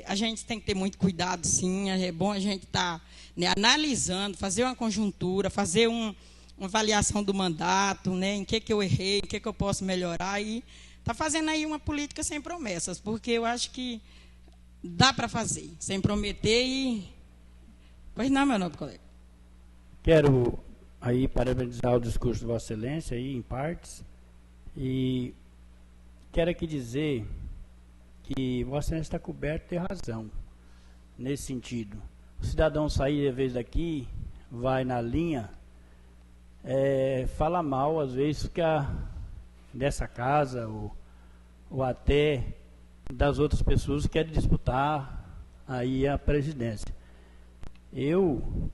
a gente tem que ter muito cuidado, sim. É bom a gente estar, né, analisando, fazer uma conjuntura, fazer uma avaliação do mandato, né, em que eu errei, em que eu posso melhorar, e está fazendo aí uma política sem promessas, porque eu acho que dá para fazer, sem prometer e... Pois não, meu nobre colega. Quero aí parabenizar o discurso de Vossa Excelência aí, em partes, e quero aqui dizer que Vossa Excelência está coberto de razão, nesse sentido. O cidadão sair, às vezes, daqui, vai na linha, fala mal, às vezes, que dessa casa, ou ou até das outras pessoas que querem disputar aí a presidência. Eu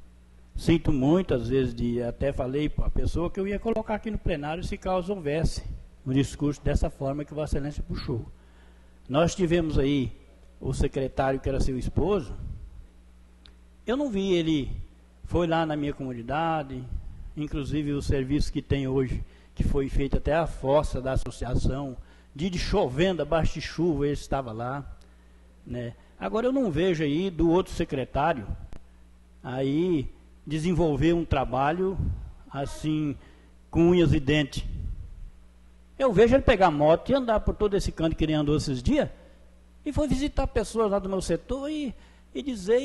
sinto muito, às vezes, até falei para a pessoa que eu ia colocar aqui no plenário se caso houvesse um discurso dessa forma que Vossa Excelência puxou. Nós tivemos aí o secretário que era seu esposo, eu não vi ele, foi lá na minha comunidade, inclusive o serviço que tem hoje, que foi feito até a fossa da associação, de chovendo, abaixo de chuva, ele estava lá, né? Agora eu não vejo aí do outro secretário aí desenvolver um trabalho assim, com unhas e dentes. Eu vejo ele pegar moto e andar por todo esse canto que ele andou esses dias, e foi visitar pessoas lá do meu setor e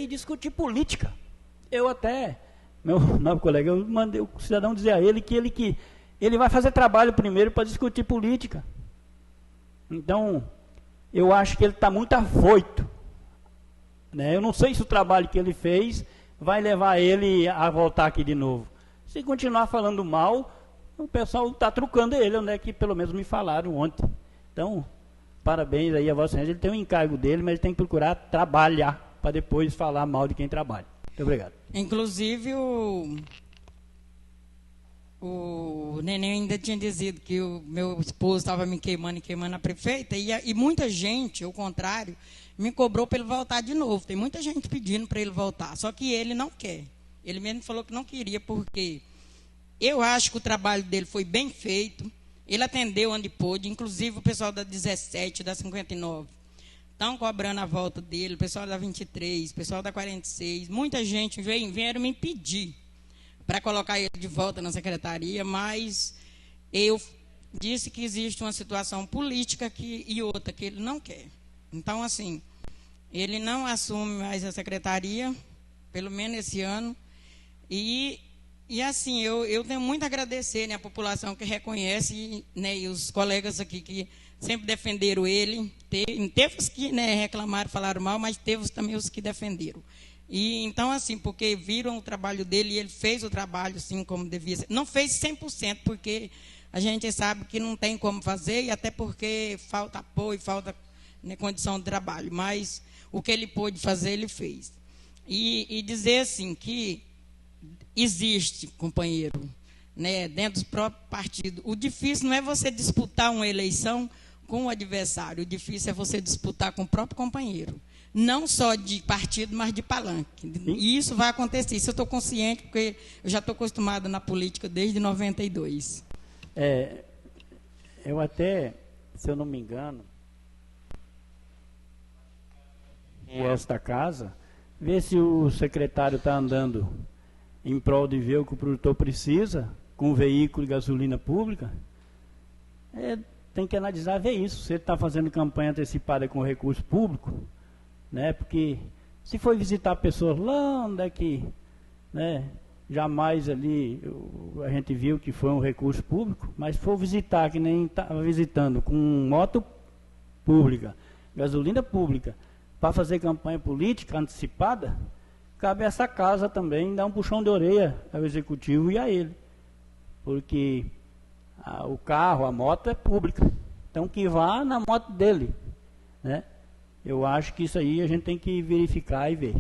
discutir política. Eu até, meu novo colega, eu mandei o cidadão dizer a ele que ele vai fazer trabalho primeiro para discutir política. Então, eu acho que ele está muito afoito, né? Eu não sei se o trabalho que ele fez vai levar ele a voltar aqui de novo. Se continuar falando mal, o pessoal está trucando ele, né? Que pelo menos me falaram ontem. Então, parabéns aí a Vossa Excelência. Ele tem um encargo dele, mas ele tem que procurar trabalhar para depois falar mal de quem trabalha. Muito obrigado. Inclusive, o Neném ainda tinha dizido que o meu esposo estava me queimando a prefeita, e muita gente, ao contrário, me cobrou para ele voltar de novo. Tem muita gente pedindo para ele voltar, só que ele não quer. Ele mesmo falou que não queria, porque eu acho que o trabalho dele foi bem feito, ele atendeu onde pôde, inclusive o pessoal da 17, da 59, estão cobrando a volta dele, o pessoal da 23, o pessoal da 46, muita gente vieram me pedir para colocar ele de volta na secretaria, mas eu disse que existe uma situação política e outra que ele não quer. Então, assim, ele não assume mais a secretaria, pelo menos esse ano, e assim, eu tenho muito a agradecer, né, a população que reconhece, né, e os colegas aqui que sempre defenderam ele. Teve os que, né, reclamaram, falaram mal, mas teve também os que defenderam. E então, assim, porque viram o trabalho dele e ele fez o trabalho assim como devia ser. Não fez 100%, porque a gente sabe que não tem como fazer, e até porque falta apoio, falta, né, condição de trabalho. Mas o que ele pôde fazer, ele fez. E dizer assim que existe, companheiro, né, dentro do próprio partido. O difícil não é você disputar uma eleição com o adversário, o difícil é você disputar com o próprio companheiro. Não só de partido, mas de palanque. E isso vai acontecer. Isso eu estou consciente, porque eu já estou acostumada na política desde 92. Eu até, se eu não me engano, esta casa, ver se o secretário está andando em prol de ver o que o produtor precisa, com veículo e gasolina pública. Tem que analisar, ver isso. Se ele está fazendo campanha antecipada com recurso público, né? Porque se for visitar pessoas lá onde é que, né, jamais ali a gente viu que foi um recurso público, mas se for visitar, que nem estava visitando, com moto pública, gasolina pública, para fazer campanha política antecipada, cabe a essa casa também dar um puxão de orelha ao executivo e a ele, porque o carro, a moto é pública, então que vá na moto dele, né? Eu acho que isso aí a gente tem que verificar e ver.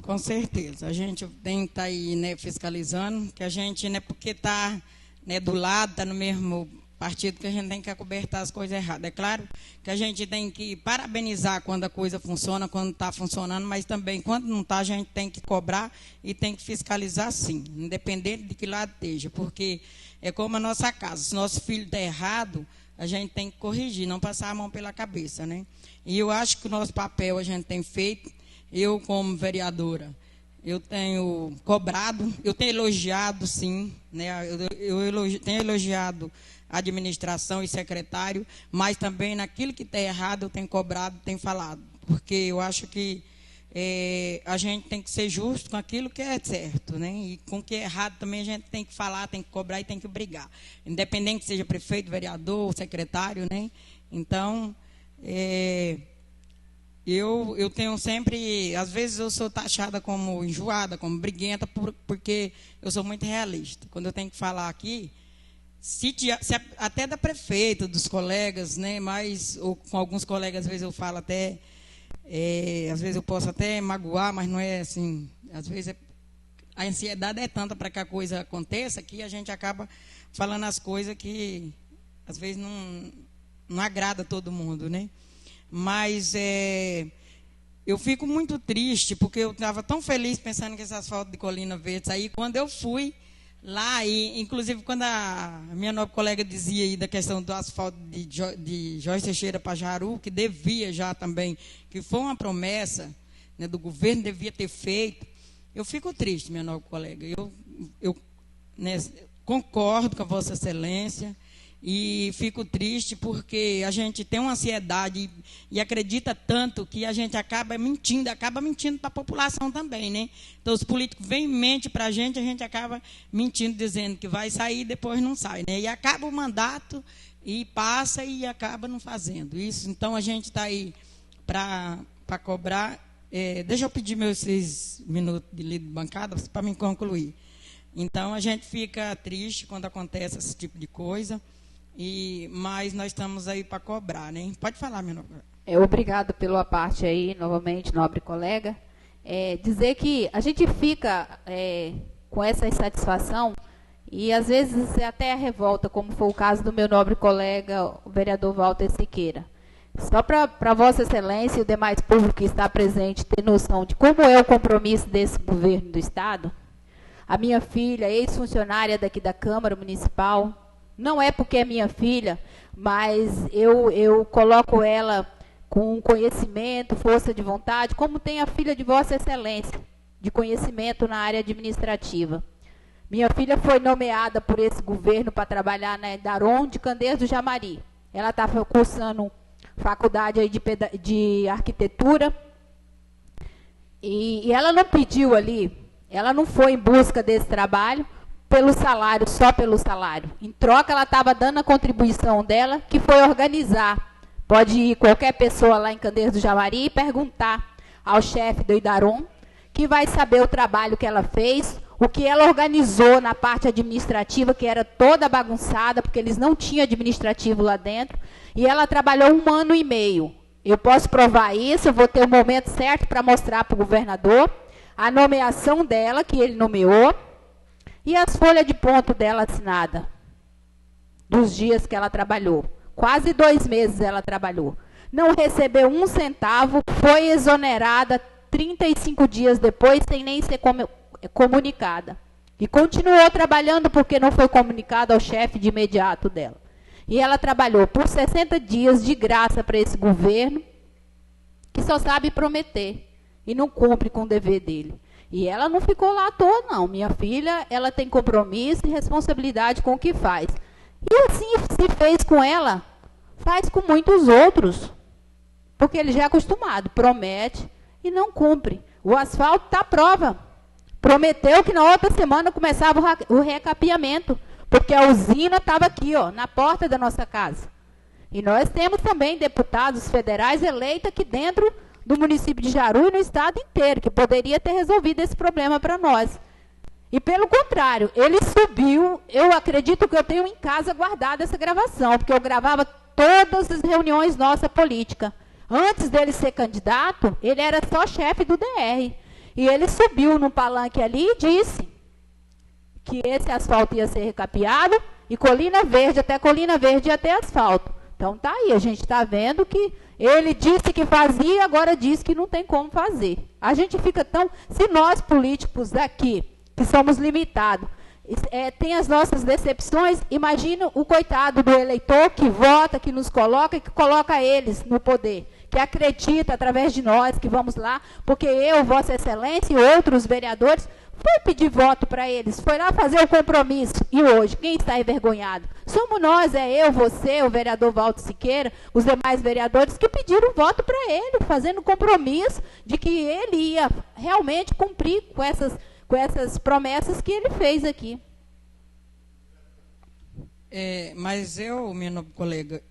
Com certeza. A gente tem que estar aí, né, fiscalizando, que a gente, né, porque está, né, do lado, está no mesmo partido, que a gente tem que acobertar as coisas erradas. É claro que a gente tem que parabenizar quando a coisa funciona, quando está funcionando, mas também quando não está, a gente tem que cobrar e tem que fiscalizar sim, independente de que lado esteja, porque é como a nossa casa. Se nosso filho está errado, a gente tem que corrigir, não passar a mão pela cabeça, né? E eu acho que o nosso papel a gente tem feito. Eu, como vereadora, eu tenho cobrado, eu tenho elogiado, sim, né? Eu tenho elogiado a administração e secretário, mas também naquilo que está errado eu tenho cobrado, tenho falado, porque eu acho que a gente tem que ser justo com aquilo que é certo, né? E com o que é errado também a gente tem que falar, tem que cobrar e tem que brigar, independente que seja prefeito, vereador, secretário, né? Então, eu tenho sempre, às vezes eu sou taxada como enjoada, como briguenta, porque eu sou muito realista. Quando eu tenho que falar aqui, até da prefeita, dos colegas, né, mas ou com alguns colegas, às vezes eu falo até, às vezes eu posso até magoar, mas não é assim, às vezes a ansiedade é tanta para que a coisa aconteça que a gente acaba falando as coisas que às vezes não agrada todo mundo, né? Mas eu fico muito triste, porque eu estava tão feliz pensando que esse asfalto de Colina Verde aí, quando eu fui lá, e inclusive quando a minha nova colega dizia aí da questão do asfalto de Jorge Teixeira para Jaru, que devia já também, que foi uma promessa, né, do governo, devia ter feito, eu fico triste, minha nova colega. Eu né, concordo com a Vossa Excelência e fico triste porque a gente tem uma ansiedade e acredita tanto que a gente acaba mentindo para a população também, né? Então, os políticos vêm em mente para a gente acaba mentindo, dizendo que vai sair e depois não sai, né? E acaba o mandato e passa e acaba não fazendo isso. Então, a gente está aí para cobrar. Deixa eu pedir meus 6 minutos de líder de bancada para me concluir. Então, a gente fica triste quando acontece esse tipo de coisa, mas nós estamos aí para cobrar, né? Pode falar, minha nova. Obrigado pela parte aí, novamente, nobre colega. Dizer que a gente fica com essa insatisfação e, às vezes, até a revolta, como foi o caso do meu nobre colega, o vereador Walter Siqueira. Só para Vossa Excelência e o demais público que está presente ter noção de como é o compromisso desse governo do Estado, a minha filha, ex-funcionária daqui da Câmara Municipal, não é porque é minha filha, mas eu coloco ela com conhecimento, força de vontade, como tem a filha de Vossa Excelência, de conhecimento na área administrativa. Minha filha foi nomeada por esse governo para trabalhar na Daron de Candeias do Jamari. Ela estava cursando faculdade aí de arquitetura, e ela não pediu ali, ela não foi em busca desse trabalho pelo salário, só pelo salário. Em troca, ela estava dando a contribuição dela, que foi organizar. Pode ir qualquer pessoa lá em Candeias do Jamari e perguntar ao chefe do Idaron, que vai saber o trabalho que ela fez, o que ela organizou na parte administrativa, que era toda bagunçada, porque eles não tinham administrativo lá dentro, e ela trabalhou 1 ano e meio. Eu posso provar isso, eu vou ter o momento certo para mostrar para o governador a nomeação dela, que ele nomeou, e as folhas de ponto dela assinada, dos dias que ela trabalhou. Quase 2 meses ela trabalhou. Não recebeu 1 centavo, foi exonerada 35 dias depois, sem nem ser comunicada. E continuou trabalhando porque não foi comunicado ao chefe de imediato dela. E ela trabalhou por 60 dias de graça para esse governo, que só sabe prometer e não cumpre com o dever dele. E ela não ficou lá à toa, não. Minha filha, ela tem compromisso e responsabilidade com o que faz. E assim se fez com ela, faz com muitos outros. Porque ele já é acostumado, promete e não cumpre. O asfalto está à prova. Prometeu que na outra semana começava o recapeamento, porque a usina estava aqui, ó, na porta da nossa casa. E nós temos também deputados federais eleitos aqui dentro do município de Jaru e no estado inteiro, que poderia ter resolvido esse problema para nós. E, pelo contrário, ele subiu, eu acredito que eu tenho em casa guardada essa gravação, porque eu gravava todas as reuniões nossa política. Antes dele ser candidato, ele era só chefe do DR. E ele subiu no palanque ali e disse que esse asfalto ia ser recapeado e Colina Verde, até Colina Verde ia ter asfalto. Então tá aí, a gente está vendo que ele disse que fazia, agora diz que não tem como fazer. A gente fica tão... Se nós políticos daqui, que somos limitados, tem as nossas decepções, imagina o coitado do eleitor que vota, que nos coloca e que coloca eles no poder, que acredita através de nós que vamos lá, porque eu, Vossa Excelência e outros vereadores, foi pedir voto para eles, foi lá fazer o compromisso. E hoje, quem está envergonhado? Somos nós, eu, você, o vereador Walter Siqueira, os demais vereadores que pediram voto para ele, fazendo compromisso de que ele ia realmente cumprir com essas promessas que ele fez aqui. Mas eu, meu nobre colega,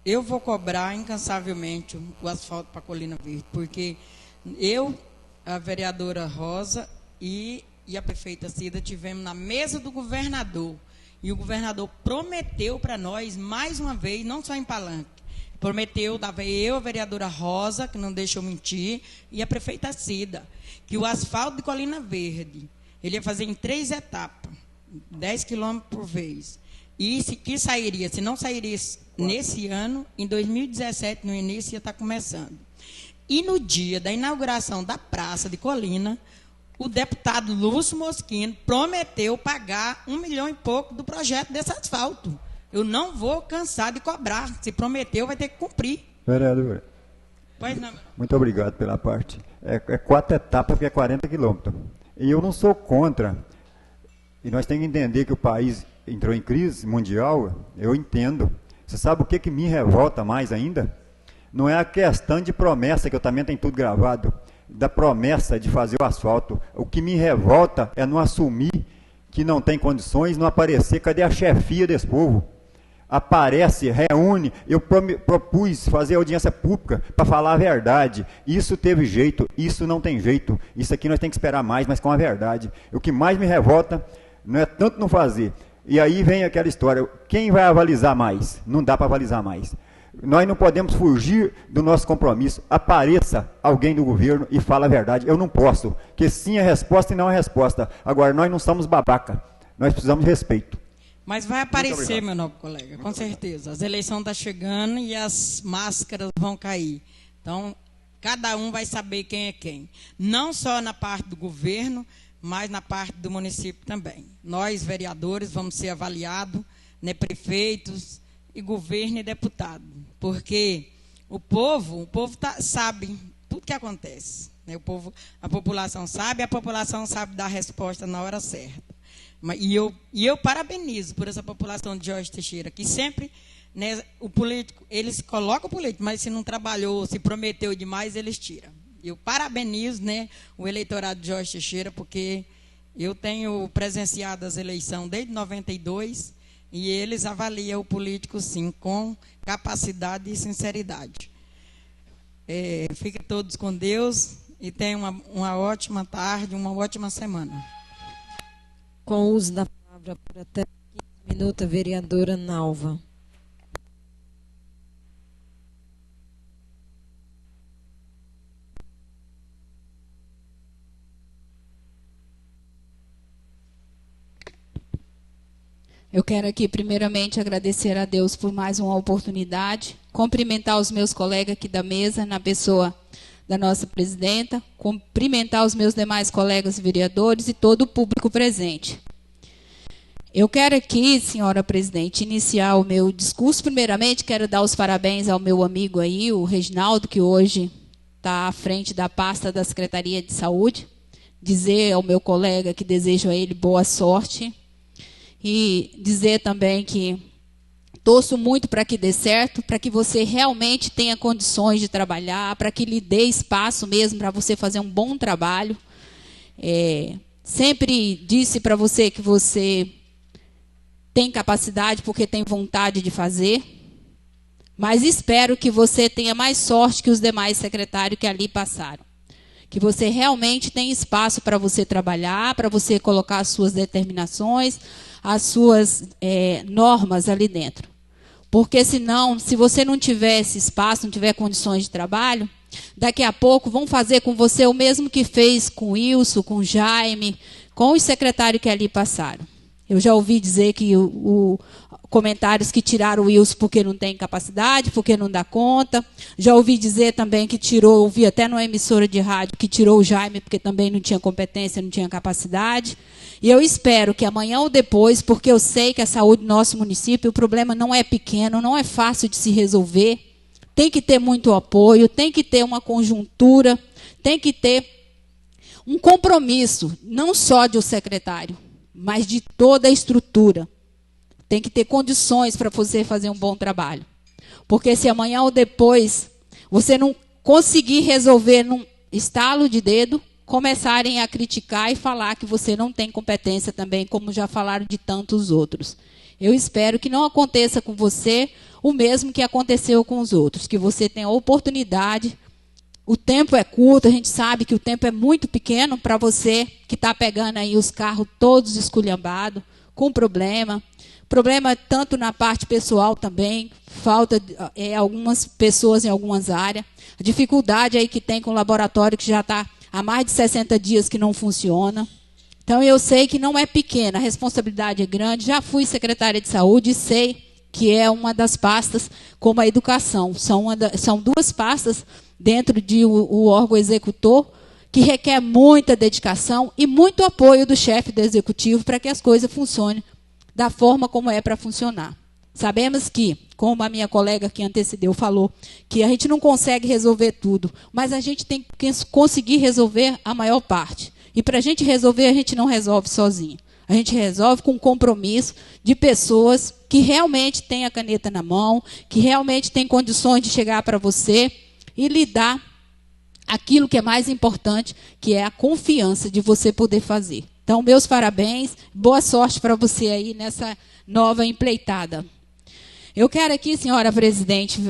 eu vou cobrar incansavelmente o asfalto para Colina Verde, porque eu, a vereadora Rosa e a prefeita Cida tivemos na mesa do governador. E o governador prometeu para nós, mais uma vez, não só em Palanque, prometeu, dava eu, a vereadora Rosa, que não deixou mentir, e a prefeita Cida, que o asfalto de Colina Verde, ele ia fazer em 3 etapas, 10 quilômetros por vez. E se não sairia nesse ano, em 2017, no início, ia estar começando. E no dia da inauguração da Praça de Colina, o deputado Lúcio Moschino prometeu pagar 1 milhão e pouco do projeto desse asfalto. Eu não vou cansar de cobrar. Se prometeu, vai ter que cumprir. Vereador, Pois não. muito obrigado pela parte. É 4 etapas, porque é 40 quilômetros. E eu não sou contra. E nós temos que entender que o país entrou em crise mundial. Eu entendo. Você sabe o que me revolta mais ainda? Não é a questão de promessa, que eu também tenho tudo gravado, da promessa de fazer o asfalto. O que me revolta é não assumir que não tem condições, não aparecer. Cadê a chefia desse povo? Aparece, reúne. Eu propus fazer audiência pública para falar a verdade. Isso teve jeito, isso não tem jeito. Isso aqui nós temos que esperar mais, mas com a verdade. O que mais me revolta não é tanto não fazer. E aí vem aquela história, quem vai avalizar mais? Não dá para avalizar mais. Nós não podemos fugir do nosso compromisso. Apareça alguém do governo e fala a verdade. Eu não posso, porque sim é resposta e não é resposta. Agora, nós não somos babaca, nós precisamos de respeito. Mas vai aparecer, meu nobre colega, com certeza. As eleições estão chegando e as máscaras vão cair. Então, cada um vai saber quem é quem. Não só na parte do governo, mas na parte do município também. Nós, vereadores, vamos ser avaliados, né, prefeitos, e governo e deputado, porque o povo sabe tudo que acontece, né? A população sabe dar a resposta na hora certa. E eu parabenizo por essa população de Jorge Teixeira, que sempre, né, o político, eles colocam o político, mas se não trabalhou, se prometeu demais, eles tiram. Eu parabenizo, né, o eleitorado de Jorge Teixeira, porque eu tenho presenciado as eleições desde 92, e eles avaliam o político, sim, com capacidade e sinceridade. Fiquem todos com Deus e tenham uma ótima tarde, uma ótima semana. Com o uso da palavra por até 15 minutos, a vereadora Nalva. Eu quero aqui, primeiramente, agradecer a Deus por mais uma oportunidade, cumprimentar os meus colegas aqui da mesa, na pessoa da nossa presidenta, cumprimentar os meus demais colegas vereadores e todo o público presente. Eu quero aqui, senhora presidente, iniciar o meu discurso. Primeiramente, quero dar os parabéns ao meu amigo aí, o Reginaldo, que hoje está à frente da pasta da Secretaria de Saúde. Dizer ao meu colega que desejo a ele boa sorte. E dizer também que torço muito para que dê certo, para que você realmente tenha condições de trabalhar, para que lhe dê espaço mesmo para você fazer um bom trabalho. Sempre disse para você que você tem capacidade porque tem vontade de fazer, mas espero que você tenha mais sorte que os demais secretários que ali passaram. Que você realmente tenha espaço para você trabalhar, para você colocar as suas determinações, as suas normas ali dentro. Porque senão, se você não tiver esse espaço, não tiver condições de trabalho, daqui a pouco vão fazer com você o mesmo que fez com o Wilson, com o Jaime, com os secretários que ali passaram. Eu já ouvi dizer que comentários que tiraram o Wilson porque não tem capacidade, porque não dá conta. Já ouvi dizer também que ouvi até numa emissora de rádio, que tirou o Jaime porque também não tinha competência, não tinha capacidade. E eu espero que amanhã ou depois, porque eu sei que a saúde do nosso município, o problema não é pequeno, não é fácil de se resolver. Tem que ter muito apoio, tem que ter uma conjuntura, tem que ter um compromisso, não só de um secretário, mas de toda a estrutura. Tem que ter condições para você fazer um bom trabalho. Porque se amanhã ou depois você não conseguir resolver num estalo de dedo, começarem a criticar e falar que você não tem competência também, como já falaram de tantos outros. Eu espero que não aconteça com você o mesmo que aconteceu com os outros, que você tenha a oportunidade. O tempo é curto, a gente sabe que o tempo é muito pequeno para você que está pegando aí os carros todos esculhambados, com problema. Problema tanto na parte pessoal também, falta algumas pessoas em algumas áreas. A dificuldade aí que tem com o laboratório que já está há mais de 60 dias que não funciona. Então, eu sei que não é pequena, a responsabilidade é grande. Já fui secretária de saúde e sei que é uma das pastas como a educação. São duas pastas dentro de o órgão executor que requer muita dedicação e muito apoio do chefe do executivo para que as coisas funcionem da forma como é para funcionar. Sabemos que, como a minha colega que antecedeu falou, que a gente não consegue resolver tudo, mas a gente tem que conseguir resolver a maior parte. E para a gente resolver, a gente não resolve sozinho. A gente resolve com compromisso de pessoas que realmente têm a caneta na mão, que realmente têm condições de chegar para você e lhe dar aquilo que é mais importante, que é a confiança de você poder fazer. Então, meus parabéns, boa sorte para você aí nessa nova empreitada. Eu quero aqui, senhora presidente,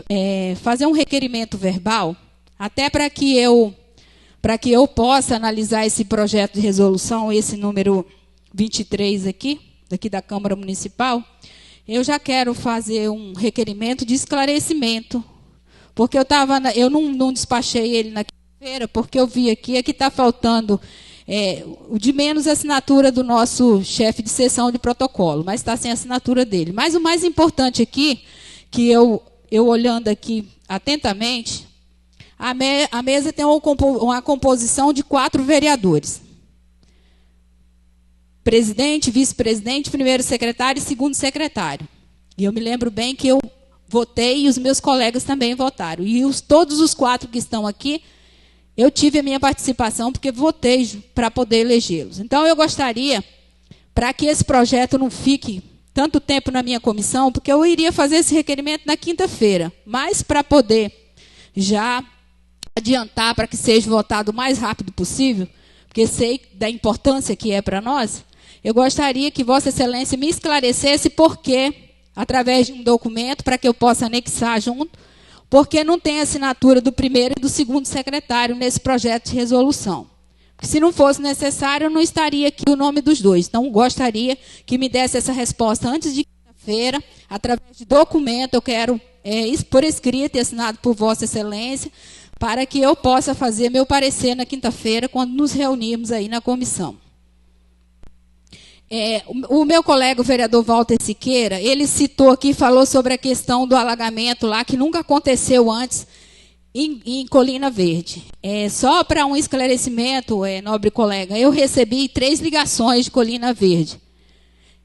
fazer um requerimento verbal, até para que eu possa analisar esse projeto de resolução, esse número 23 aqui da Câmara Municipal. Eu já quero fazer um requerimento de esclarecimento, porque eu não despachei ele na quinta-feira, porque eu vi aqui que está faltando o de menos assinatura do nosso chefe de sessão de protocolo, mas está sem assinatura dele. Mas o mais importante aqui, que eu olhando aqui atentamente, a mesa tem uma composição de 4 vereadores. Presidente, vice-presidente, primeiro secretário e segundo secretário. E eu me lembro bem que eu votei e os meus colegas também votaram. E todos os 4 que estão aqui, eu tive a minha participação porque votei para poder elegê-los. Então, eu gostaria, para que esse projeto não fique tanto tempo na minha comissão, porque eu iria fazer esse requerimento na quinta-feira, mas para poder já adiantar para que seja votado o mais rápido possível, porque sei da importância que é para nós, eu gostaria que Vossa Excelência me esclarecesse por que, através de um documento, para que eu possa anexar junto, porque não tem assinatura do primeiro e do segundo secretário nesse projeto de resolução. Porque se não fosse necessário, não estaria aqui o nome dos dois. Então, gostaria que me desse essa resposta antes de quinta-feira, através de documento, eu quero por escrito e assinado por Vossa Excelência, para que eu possa fazer meu parecer na quinta-feira, quando nos reunirmos aí na comissão. O meu colega, o vereador Walter Siqueira, ele citou aqui, falou sobre a questão do alagamento lá, que nunca aconteceu antes em Colina Verde. Só para um esclarecimento, nobre colega, eu recebi 3 ligações de Colina Verde.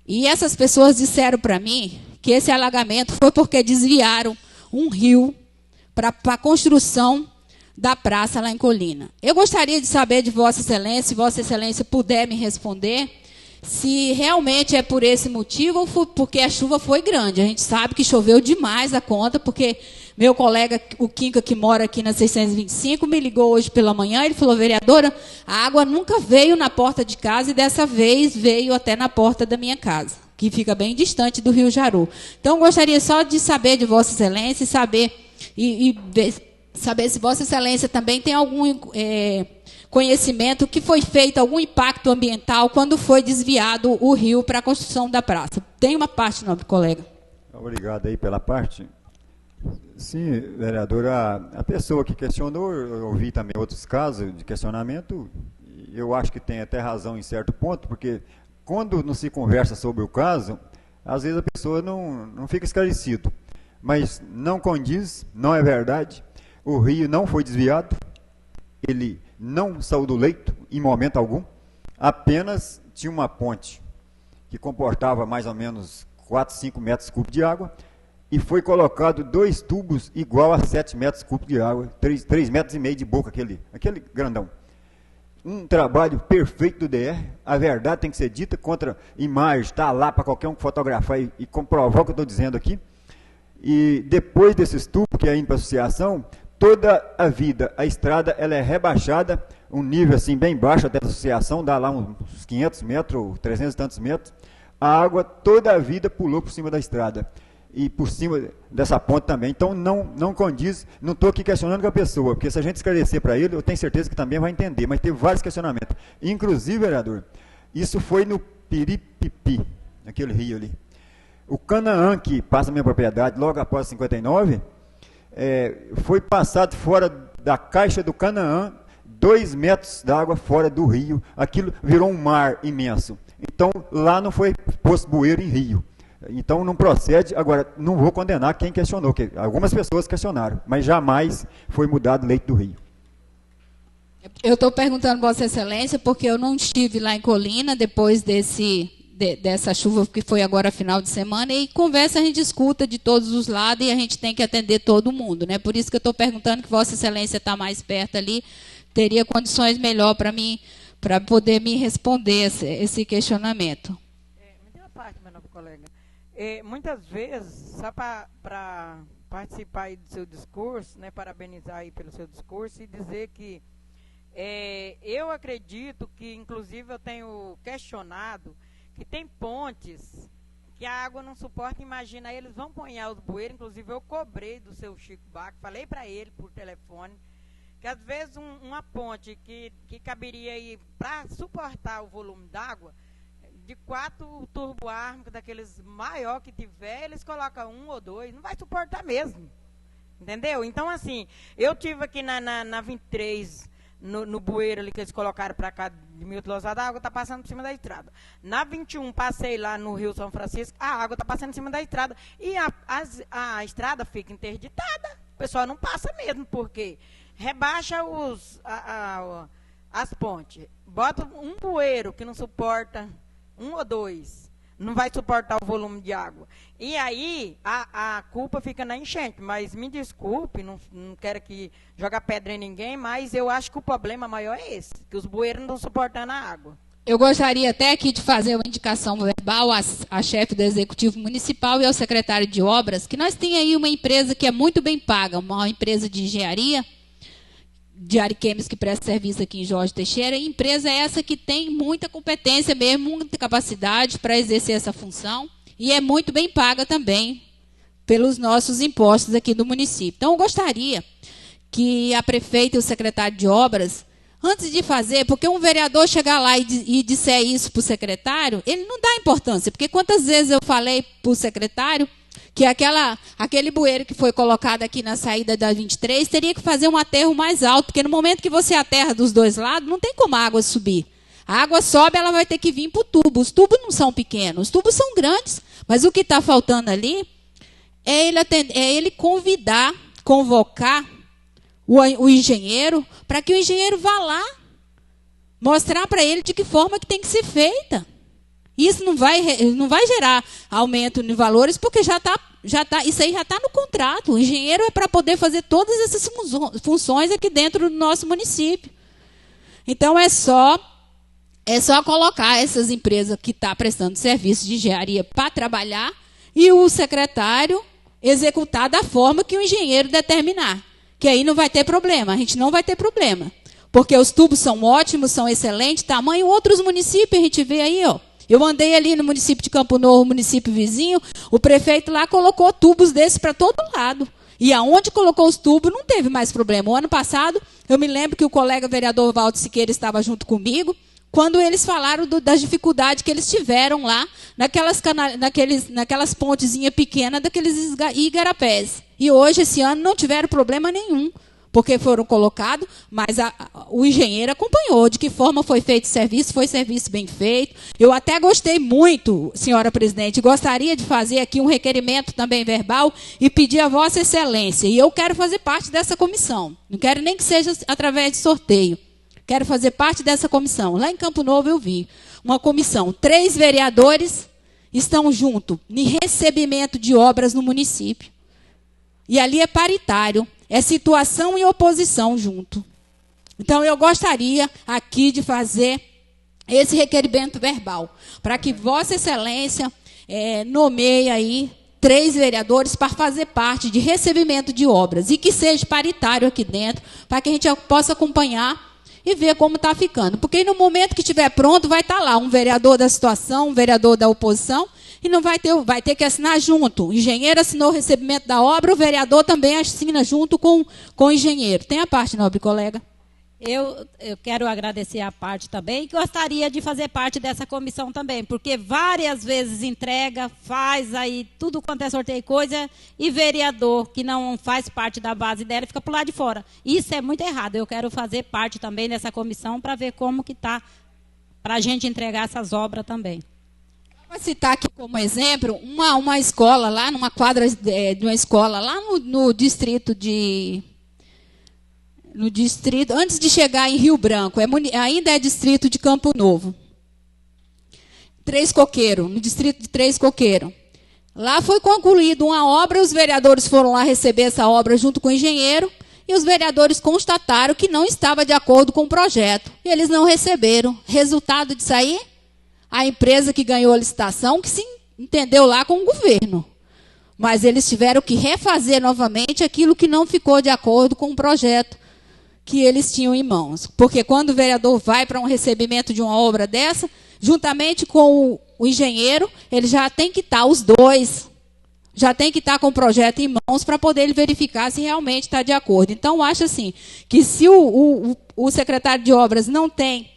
E essas pessoas disseram para mim que esse alagamento foi porque desviaram um rio para a construção da praça lá em Colina. Eu gostaria de saber de Vossa Excelência, se Vossa Excelência puder me responder, se realmente é por esse motivo ou porque a chuva foi grande. A gente sabe que choveu demais a conta, porque meu colega, o Quinca, que mora aqui na 625, me ligou hoje pela manhã, ele falou, vereadora, a água nunca veio na porta de casa e dessa vez veio até na porta da minha casa, que fica bem distante do Rio Jaru. Então, gostaria só de saber de Vossa Excelência e saber se Vossa Excelência também tem algum conhecimento que foi feito algum impacto ambiental quando foi desviado o rio para a construção da praça. Tem uma parte, nobre colega. Obrigado aí pela parte. Sim, vereadora, a pessoa que questionou, eu ouvi também outros casos de questionamento, eu acho que tem até razão em certo ponto, porque quando não se conversa sobre o caso, às vezes a pessoa não fica esclarecido, mas não condiz, não é verdade, o rio não foi desviado, ele não saiu do leito em momento algum, apenas tinha uma ponte que comportava mais ou menos 4, 5 metros cúbicos de água e foi colocado 2 tubos igual a 7 metros cúbicos de água, 3 metros e meio de boca, aquele grandão. Um trabalho perfeito do DR, a verdade tem que ser dita, contra imagem, está lá para qualquer um fotografar e comprovar o que eu estou dizendo aqui. E depois desses tubos que é indo para a associação, toda a vida, a estrada ela é rebaixada, um nível assim bem baixo até a associação, dá lá uns 500 metros, 300 e tantos metros, a água toda a vida pulou por cima da estrada, e por cima dessa ponte também, então não condiz, não estou aqui questionando com a pessoa, porque se a gente esclarecer para ele, eu tenho certeza que também vai entender, mas teve vários questionamentos, inclusive, vereador, isso foi no Piripipi, aquele rio ali. O Canaã, que passa a minha propriedade logo após 59, foi passado fora da caixa do Canaã, 2 metros d'água fora do rio. Aquilo virou um mar imenso. Então, lá não foi posto bueiro em rio. Então, não procede. Agora, não vou condenar quem questionou, que algumas pessoas questionaram, mas jamais foi mudado o leito do rio. Eu estou perguntando, Vossa Excelência, porque eu não estive lá em Colina depois dessa chuva que foi agora final de semana, e conversa a gente escuta de todos os lados e a gente tem que atender todo mundo, né? Por isso que eu estou perguntando, que Vossa Excelência está mais perto ali, teria condições melhor para poder me responder esse questionamento. Me tem uma parte, meu novo colega. Muitas vezes, só para participar aí do seu discurso, né, parabenizar aí pelo seu discurso e dizer que eu acredito que, inclusive, eu tenho questionado que tem pontes que a água não suporta. Imagina, eles vão ponhar os bueiros. Inclusive, eu cobrei do seu Chico Baco, falei para ele por telefone, que às vezes uma ponte que caberia aí para suportar o volume d'água, de 4 turboármicos, daqueles maior que tiver, eles colocam 1 ou 2, não vai suportar mesmo. Entendeu? Então, assim, eu tive aqui na 23... No bueiro ali que eles colocaram para cá de Milton Lousada, a água está passando por cima da estrada. Na 21, passei lá no Rio São Francisco, a água está passando por cima da estrada. E a estrada fica interditada. O pessoal não passa mesmo, porque rebaixa as pontes. Bota um bueiro que não suporta 1 ou 2. Não vai suportar o volume de água. E aí, a culpa fica na enchente. Mas me desculpe, não quero aqui jogar pedra em ninguém, mas eu acho que o problema maior é esse, que os bueiros não estão suportando a água. Eu gostaria até aqui de fazer uma indicação verbal à chefe do Executivo Municipal e ao secretário de Obras, que nós temos aí uma empresa que é muito bem paga, uma empresa de engenharia, de Ariquemes, que presta serviço aqui em Jorge Teixeira, e empresa essa que tem muita competência mesmo, muita capacidade para exercer essa função, e é muito bem paga também pelos nossos impostos aqui do município. Então, eu gostaria que a prefeita e o secretário de Obras, antes de fazer, porque um vereador chegar lá e disser isso para o secretário, ele não dá importância, porque quantas vezes eu falei para o secretário que aquele bueiro que foi colocado aqui na saída da 23 teria que fazer um aterro mais alto, porque no momento que você aterra dos dois lados, não tem como a água subir. A água sobe, ela vai ter que vir para o tubo. Os tubos não são pequenos, os tubos são grandes, mas o que está faltando ali é ele convocar o engenheiro, para que o engenheiro vá lá mostrar para ele de que forma que tem que ser feita. Isso não vai gerar aumento de valores, porque isso aí já está no contrato. O engenheiro é para poder fazer todas essas funções aqui dentro do nosso município. Então, é só colocar essas empresas que estão prestando serviço de engenharia para trabalhar e o secretário executar da forma que o engenheiro determinar. Que aí não vai ter problema, a gente não vai ter problema. Porque os tubos são ótimos, são excelentes, tamanho. Outros municípios, a gente vê aí, ó. Eu andei ali no município de Campo Novo, município vizinho, o prefeito lá colocou tubos desses para todo lado. E aonde colocou os tubos não teve mais problema. O ano passado, eu me lembro que o colega vereador Valdo Siqueira estava junto comigo, quando eles falaram das dificuldades que eles tiveram lá, naquelas pontezinhas pequenas, daqueles igarapés. E hoje, esse ano, não tiveram problema nenhum, porque foram colocados, mas o engenheiro acompanhou de que forma foi feito o serviço, foi serviço bem feito. Eu até gostei muito, senhora presidente, gostaria de fazer aqui um requerimento também verbal e pedir a Vossa Excelência, e eu quero fazer parte dessa comissão, não quero nem que seja através de sorteio, quero fazer parte dessa comissão. Lá em Campo Novo eu vi uma comissão, 3 vereadores estão juntos em recebimento de obras no município. E ali é paritário. É situação e oposição junto. Então, eu gostaria aqui de fazer esse requerimento verbal, para que Vossa Excelência nomeie aí 3 vereadores para fazer parte de recebimento de obras, e que seja paritário aqui dentro, para que a gente possa acompanhar e ver como está ficando. Porque no momento que estiver pronto, vai estar lá um vereador da situação, um vereador da oposição, e não vai ter que assinar junto. O engenheiro assinou o recebimento da obra, o vereador também assina junto com o engenheiro. Tem a parte, nobre colega? Eu quero agradecer a parte também, e gostaria de fazer parte dessa comissão também, porque várias vezes entrega, faz aí tudo quanto é sorteio e coisa, e vereador que não faz parte da base dela fica por lá de fora. Isso é muito errado. Eu quero fazer parte também dessa comissão para ver como que está, para a gente entregar essas obras também. Vou citar aqui como exemplo uma escola lá, numa quadra de uma escola lá no distrito de... No distrito, antes de chegar em Rio Branco, ainda é distrito de Campo Novo. Três Coqueiro, no distrito de Três Coqueiro. Lá foi concluída uma obra, os vereadores foram lá receber essa obra junto com o engenheiro, e os vereadores constataram que não estava de acordo com o projeto. E eles não receberam. Resultado disso aí, a empresa que ganhou a licitação, que se entendeu lá com o governo. Mas eles tiveram que refazer novamente aquilo que não ficou de acordo com o projeto que eles tinham em mãos. Porque quando o vereador vai para um recebimento de uma obra dessa, juntamente com o engenheiro, ele já tem que estar, os dois, já tem que estar com o projeto em mãos para poder ele verificar se realmente está de acordo. Então, eu acho assim, que se o secretário de obras não tem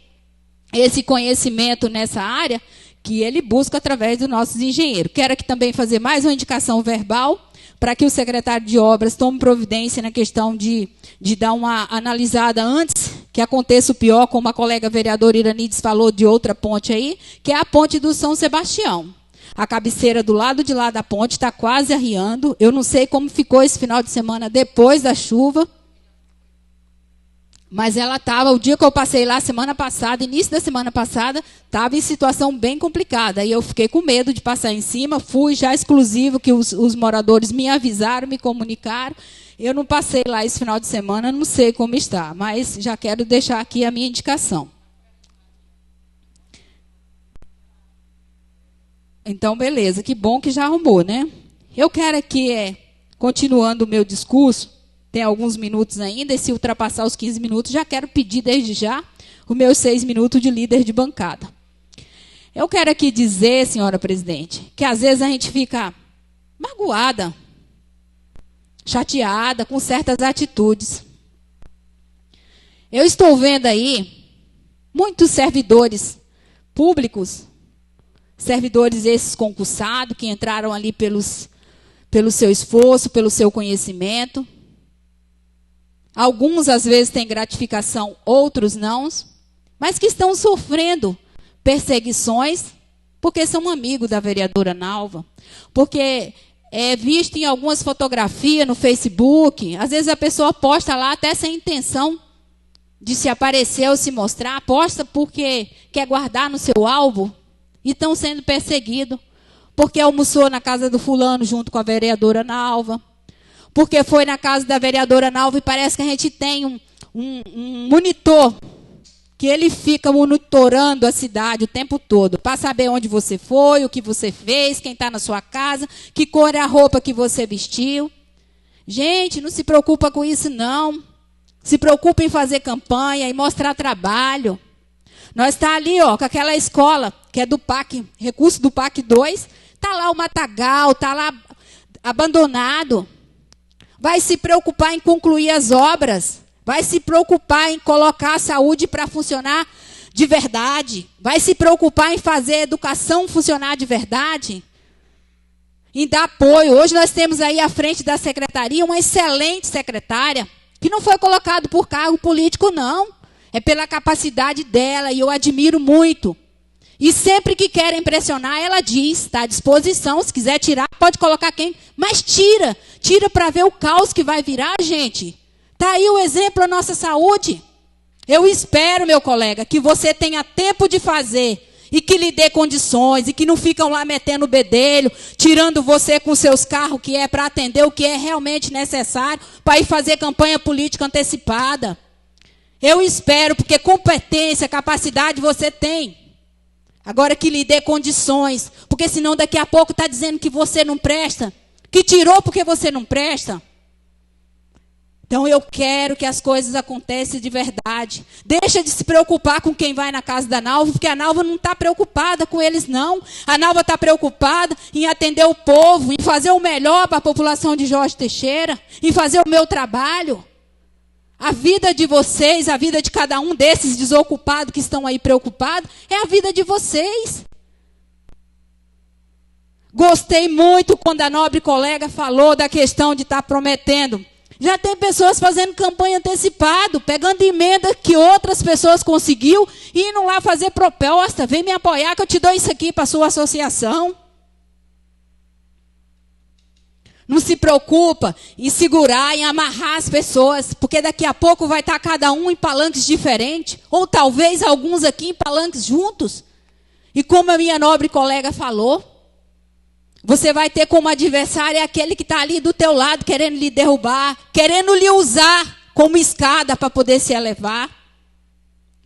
esse conhecimento nessa área, que ele busca através dos nossos engenheiros. Quero aqui também fazer mais uma indicação verbal, para que o secretário de obras tome providência na questão de dar uma analisada antes que aconteça o pior, como a colega vereadora Iranides falou de outra ponte aí, que é a ponte do São Sebastião. A cabeceira do lado de lá da ponte está quase arriando. Eu não sei como ficou esse final de semana depois da chuva, mas ela estava, o dia que eu passei lá, semana passada, início da semana passada, estava em situação bem complicada. E eu fiquei com medo de passar em cima, fui já exclusivo, que os moradores me avisaram, me comunicaram. Eu não passei lá esse final de semana, não sei como está, mas já quero deixar aqui a minha indicação. Então, beleza, que bom que já arrumou, né? Eu quero aqui, continuando o meu discurso, tem alguns minutos ainda, e se ultrapassar os 15 minutos, já quero pedir desde já os meus 6 minutos de líder de bancada. Eu quero aqui dizer, senhora presidente, que às vezes a gente fica magoada, chateada com certas atitudes. Eu estou vendo aí muitos servidores públicos, servidores esses concursados, que entraram ali pelo seu esforço, pelo seu conhecimento. Alguns, às vezes, têm gratificação, outros não, mas que estão sofrendo perseguições porque são amigos da vereadora Nalva, porque é visto em algumas fotografias no Facebook, às vezes a pessoa posta lá até sem intenção de se aparecer ou se mostrar, posta porque quer guardar no seu alvo e estão sendo perseguidos, porque almoçou na casa do fulano junto com a vereadora Nalva, porque foi na casa da vereadora Nalva e parece que a gente tem um monitor, que ele fica monitorando a cidade o tempo todo, para saber onde você foi, o que você fez, quem está na sua casa, que cor é a roupa que você vestiu. Gente, não se preocupa com isso, não. Se preocupa em fazer campanha e mostrar trabalho. Nós está ali, ó, com aquela escola, que é do PAC, recurso do PAC 2, está lá o matagal, está lá abandonado. Vai se preocupar em concluir as obras, vai se preocupar em colocar a saúde para funcionar de verdade, vai se preocupar em fazer a educação funcionar de verdade, em dar apoio. Hoje nós temos aí à frente da secretaria uma excelente secretária, que não foi colocado por cargo político, não. É pela capacidade dela, e eu admiro muito. E sempre que querem pressionar, ela diz, está à disposição, se quiser tirar, pode colocar quem, mas tira. Tira para ver o caos que vai virar, gente. Está aí o exemplo da nossa saúde. Eu espero, meu colega, que você tenha tempo de fazer e que lhe dê condições e que não ficam lá metendo o bedelho, tirando você com seus carros, que é para atender o que é realmente necessário, para ir fazer campanha política antecipada. Eu espero, porque competência, capacidade você tem. Agora que lhe dê condições, porque senão daqui a pouco está dizendo que você não presta, que tirou porque você não presta. Então eu quero que as coisas aconteçam de verdade. Deixa de se preocupar com quem vai na casa da Nalva, porque a Nalva não está preocupada com eles, não. A Nalva está preocupada em atender o povo, em fazer o melhor para a população de Jorge Teixeira, em fazer o meu trabalho. A vida de vocês, a vida de cada um desses desocupados que estão aí preocupados, é a vida de vocês. Gostei muito quando a nobre colega falou da questão de estar prometendo. Já tem pessoas fazendo campanha antecipada, pegando emenda que outras pessoas conseguiu e indo lá fazer proposta. Vem me apoiar que eu te dou isso aqui para a sua associação. Não se preocupa em segurar, em amarrar as pessoas, porque daqui a pouco vai estar cada um em palanques diferentes, ou talvez alguns aqui em palanques juntos. E como a minha nobre colega falou, você vai ter como adversário aquele que está ali do teu lado, querendo lhe derrubar, querendo lhe usar como escada para poder se elevar.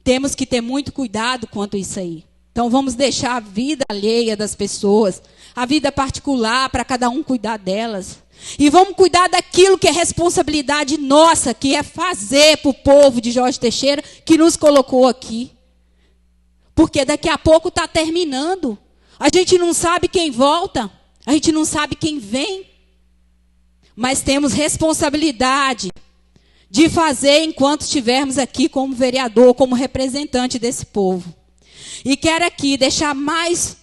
Temos que ter muito cuidado quanto a isso aí. Então vamos deixar a vida alheia das pessoas, a vida particular, para cada um cuidar delas. E vamos cuidar daquilo que é responsabilidade nossa, que é fazer para o povo de Jorge Teixeira, que nos colocou aqui. Porque daqui a pouco está terminando. A gente não sabe quem volta, a gente não sabe quem vem. Mas temos responsabilidade de fazer enquanto estivermos aqui como vereador, como representante desse povo. E quero aqui deixar mais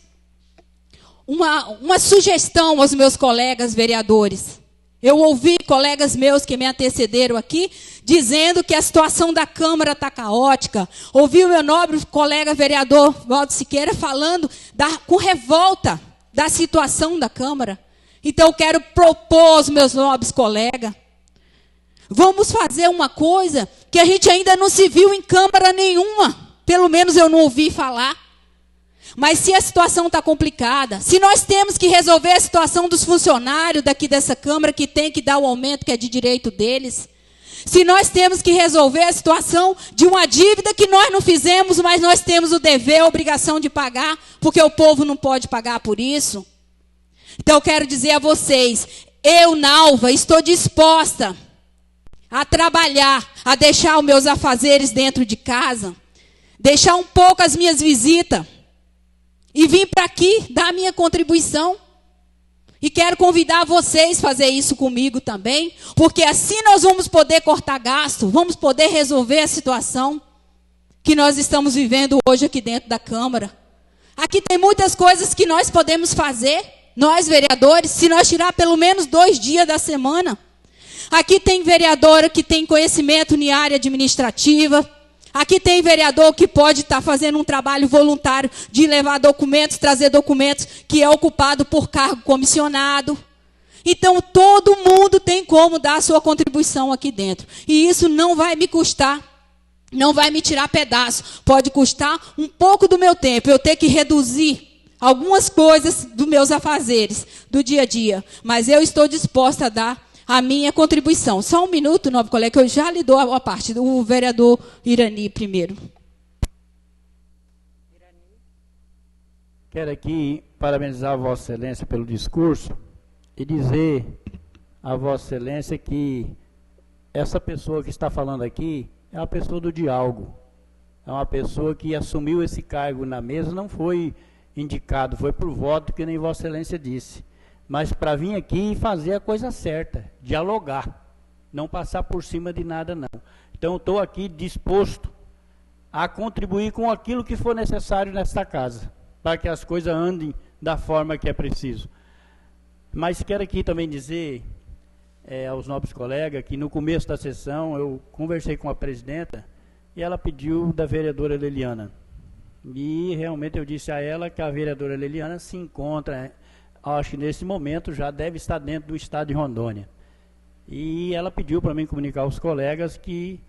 uma sugestão aos meus colegas vereadores. Eu ouvi colegas meus que me antecederam aqui, dizendo que a situação da Câmara está caótica. Ouvi o meu nobre colega vereador Valdo Siqueira falando com revolta da situação da Câmara. Então eu quero propor aos meus nobres colegas, vamos fazer uma coisa que a gente ainda não se viu em Câmara nenhuma. Pelo menos eu não ouvi falar. Mas se a situação está complicada, se nós temos que resolver a situação dos funcionários daqui dessa Câmara, que tem que dar o aumento que é de direito deles, se nós temos que resolver a situação de uma dívida que nós não fizemos, mas nós temos o dever, a obrigação de pagar, porque o povo não pode pagar por isso. Então eu quero dizer a vocês, eu, Nalva, estou disposta a trabalhar, a deixar os meus afazeres dentro de casa, deixar um pouco as minhas visitas e vir para aqui dar a minha contribuição. E quero convidar vocês a fazer isso comigo também, porque assim nós vamos poder cortar gasto, vamos poder resolver a situação que nós estamos vivendo hoje aqui dentro da Câmara. Aqui tem muitas coisas que nós podemos fazer, nós vereadores, se nós tirar pelo menos 2 dias da semana. Aqui tem vereadora que tem conhecimento em área administrativa. Aqui tem vereador que pode estar fazendo um trabalho voluntário de levar documentos, trazer documentos, que é ocupado por cargo comissionado. Então, todo mundo tem como dar a sua contribuição aqui dentro. E isso não vai me custar, não vai me tirar pedaço. Pode custar um pouco do meu tempo, eu ter que reduzir algumas coisas dos meus afazeres do dia a dia. Mas eu estou disposta a dar a minha contribuição. Só um minuto, nobre colega, que eu já lhe dou a parte do vereador Irani primeiro. Quero aqui parabenizar a Vossa Excelência pelo discurso e dizer a Vossa Excelência que essa pessoa que está falando aqui é uma pessoa do diálogo. É uma pessoa que assumiu esse cargo na mesa, não foi indicado, foi por voto, que nem Vossa Excelência disse. Mas para vir aqui e fazer a coisa certa, dialogar, não passar por cima de nada não. Então estou aqui disposto a contribuir com aquilo que for necessário nesta casa, para que as coisas andem da forma que é preciso. Mas quero aqui também dizer aos nobres colegas que no começo da sessão eu conversei com a presidenta e ela pediu da vereadora Leliana. E realmente eu disse a ela que a vereadora Leliana se encontra, acho que nesse momento já deve estar dentro do estado de Rondônia. E ela pediu para mim comunicar aos colegas que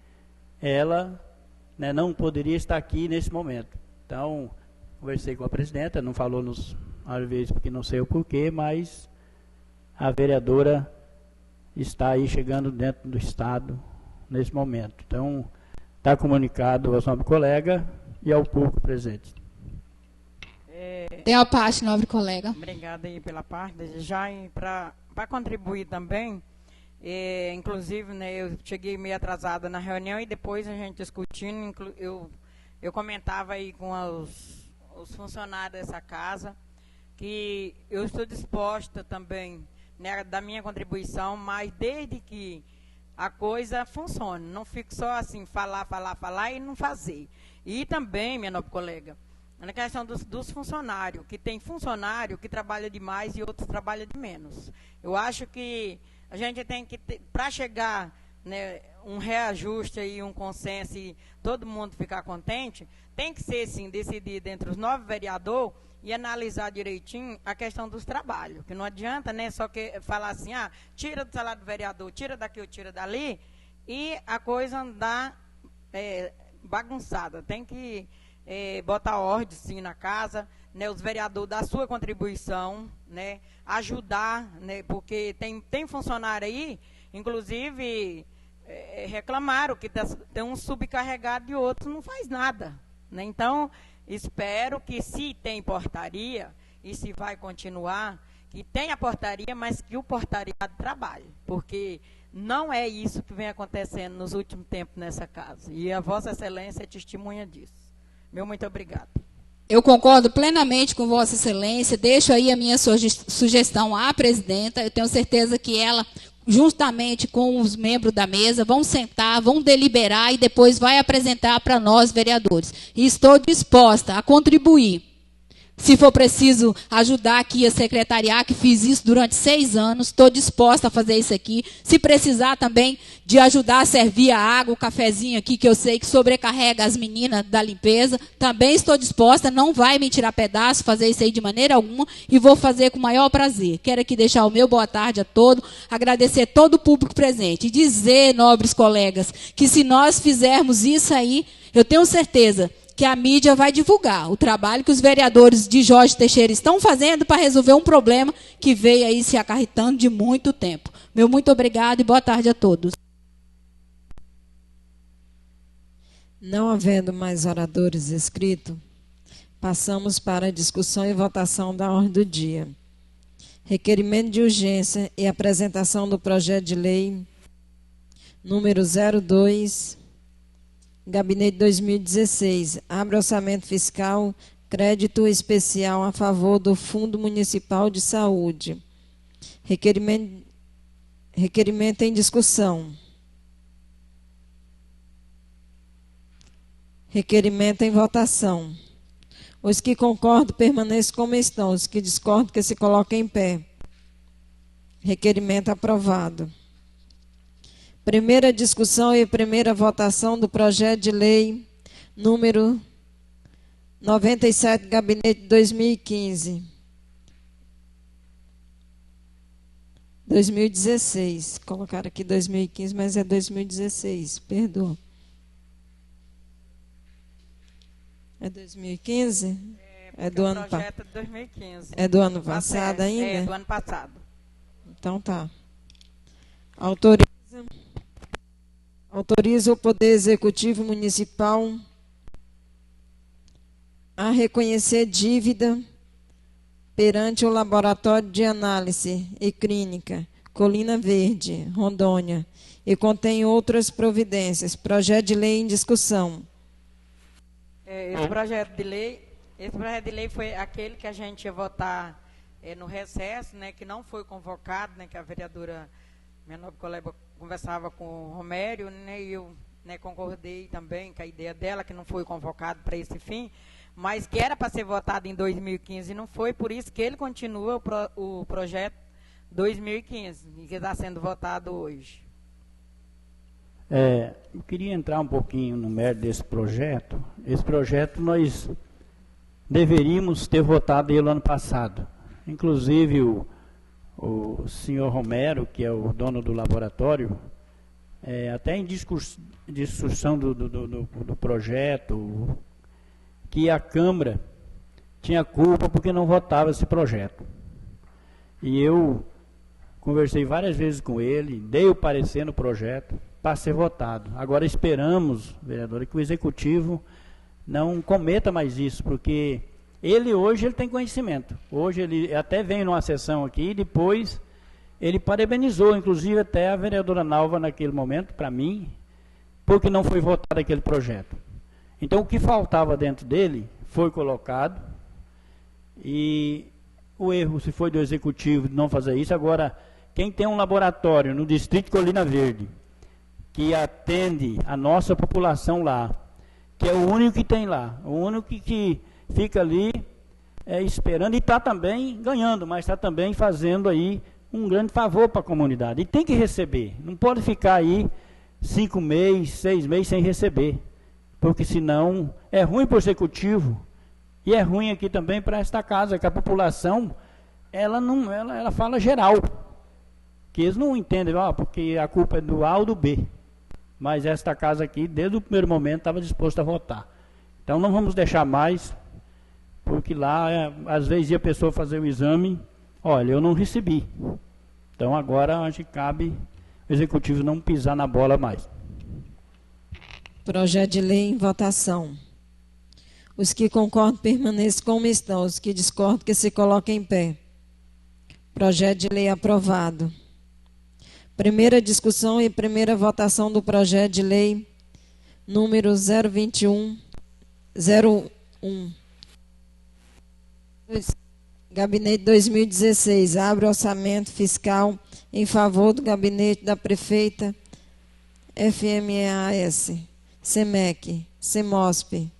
ela não poderia estar aqui nesse momento. Então, conversei com a presidenta, não falou às vezes porque não sei o porquê, mas a vereadora está aí chegando dentro do estado nesse momento. Então, está comunicado aos nobres colegas e ao público presente. Tem a parte, nobre colega. Obrigada aí pela parte. Já para contribuir também, inclusive, eu cheguei meio atrasada na reunião e depois a gente discutindo, eu comentava aí com os funcionários dessa casa que eu estou disposta também da minha contribuição, mas desde que a coisa funcione. Não fique só assim, falar e não fazer. E também, minha nobre colega, na questão dos funcionários, que tem funcionário que trabalha demais e outros trabalham de menos. Eu acho que a gente tem que, para chegar, né, um reajuste e um consenso e todo mundo ficar contente, tem que ser, sim, decidido entre os 9 vereadores e analisar direitinho a questão dos trabalhos. Que não adianta, né, só que falar assim, tira do salário do vereador, tira daqui ou tira dali, e a coisa andar bagunçada. Tem que botar ordem, sim, na casa, né, os vereadores dar sua contribuição, né, ajudar, né, porque tem funcionário aí, inclusive, reclamaram que tem um subcarregado e outros não faz nada, né? Então, espero que, se tem portaria e se vai continuar, que tenha portaria, mas que o portariado trabalhe, porque não é isso que vem acontecendo nos últimos tempos nessa casa, e a Vossa Excelência é testemunha disso. Meu muito obrigado. Eu concordo plenamente com Vossa Excelência, deixo aí a minha sugestão à presidenta, eu tenho certeza que ela, juntamente com os membros da mesa, vão sentar, vão deliberar e depois vai apresentar para nós, vereadores. E estou disposta a contribuir. Se for preciso ajudar aqui a secretariar, que fiz isso durante 6 anos, estou disposta a fazer isso aqui. Se precisar também de ajudar a servir a água, o cafezinho aqui, que eu sei que sobrecarrega as meninas da limpeza, também estou disposta, não vai me tirar pedaço, fazer isso aí de maneira alguma, e vou fazer com o maior prazer. Quero aqui deixar o meu boa tarde a todos, agradecer todo o público presente, e dizer, nobres colegas, que se nós fizermos isso aí, eu tenho certeza que a mídia vai divulgar o trabalho que os vereadores de Jorge Teixeira estão fazendo para resolver um problema que veio aí se acarretando de muito tempo. Meu muito obrigado e boa tarde a todos. Não havendo mais oradores inscritos, passamos para a discussão e votação da ordem do dia. Requerimento de urgência e apresentação do projeto de lei número 02, Gabinete 2016, abre orçamento fiscal, crédito especial a favor do Fundo Municipal de Saúde. Requerimento em discussão. Requerimento em votação. Os que concordam permaneçam como estão, os que discordam que se coloquem em pé. Requerimento aprovado. Primeira discussão e primeira votação do projeto de lei número 97, Gabinete 2015. 2016. Colocaram aqui 2015, mas é 2016. Perdoa. É 2015? É do ano passado. É 2015. É do ano passado ainda? É do ano passado. Então tá. Autoriza o Poder Executivo Municipal a reconhecer dívida perante o Laboratório de Análise e Clínica Colina Verde, Rondônia, e contém outras providências. Projeto de lei em discussão. Esse projeto de lei foi aquele que a gente ia votar no recesso, né, que não foi convocado, né, que a vereadora, minha nobre colega, conversava com o Romério, né, e eu, né, concordei também com a ideia dela, que não foi convocado para esse fim, mas que era para ser votado em 2015 e não foi, por isso que ele continua o projeto 2015, e que está sendo votado hoje. Eu queria entrar um pouquinho no mérito desse projeto. Esse projeto nós deveríamos ter votado ele ano passado. Inclusive o senhor Romero, que é o dono do laboratório, até em discussão do projeto, que a Câmara tinha culpa porque não votava esse projeto. E eu conversei várias vezes com ele, dei o parecer no projeto para ser votado. Agora esperamos, vereadora, que o Executivo não cometa mais isso, porque hoje ele tem conhecimento. Hoje ele até veio numa sessão aqui, depois ele parabenizou, inclusive até a vereadora Nalva naquele momento, para mim, porque não foi votado aquele projeto. Então o que faltava dentro dele foi colocado, e o erro, se foi do Executivo de não fazer isso. Agora, quem tem um laboratório no Distrito de Colina Verde, que atende a nossa população lá, que é o único que tem lá, o único que fica ali esperando e está também ganhando, mas está também fazendo aí um grande favor para a comunidade. E tem que receber, não pode ficar aí 5 meses, 6 meses sem receber, porque senão é ruim para o executivo e é ruim aqui também para esta casa, que a população, ela fala geral, que eles não entendem, porque a culpa é do A ou do B. Mas esta casa aqui, desde o primeiro momento, estava disposta a votar. Então não vamos deixar mais, porque lá, às vezes, ia a pessoa fazer o exame, olha, eu não recebi. Então agora acho que cabe o executivo não pisar na bola mais. Projeto de lei em votação. Os que concordam permaneçam como estão, os que discordam que se coloquem em pé. Projeto de lei aprovado. Primeira discussão e primeira votação do projeto de lei número 021-01. Gabinete 2016. Abre orçamento fiscal em favor do gabinete da prefeita FMEAS, SEMEC, SEMOSP,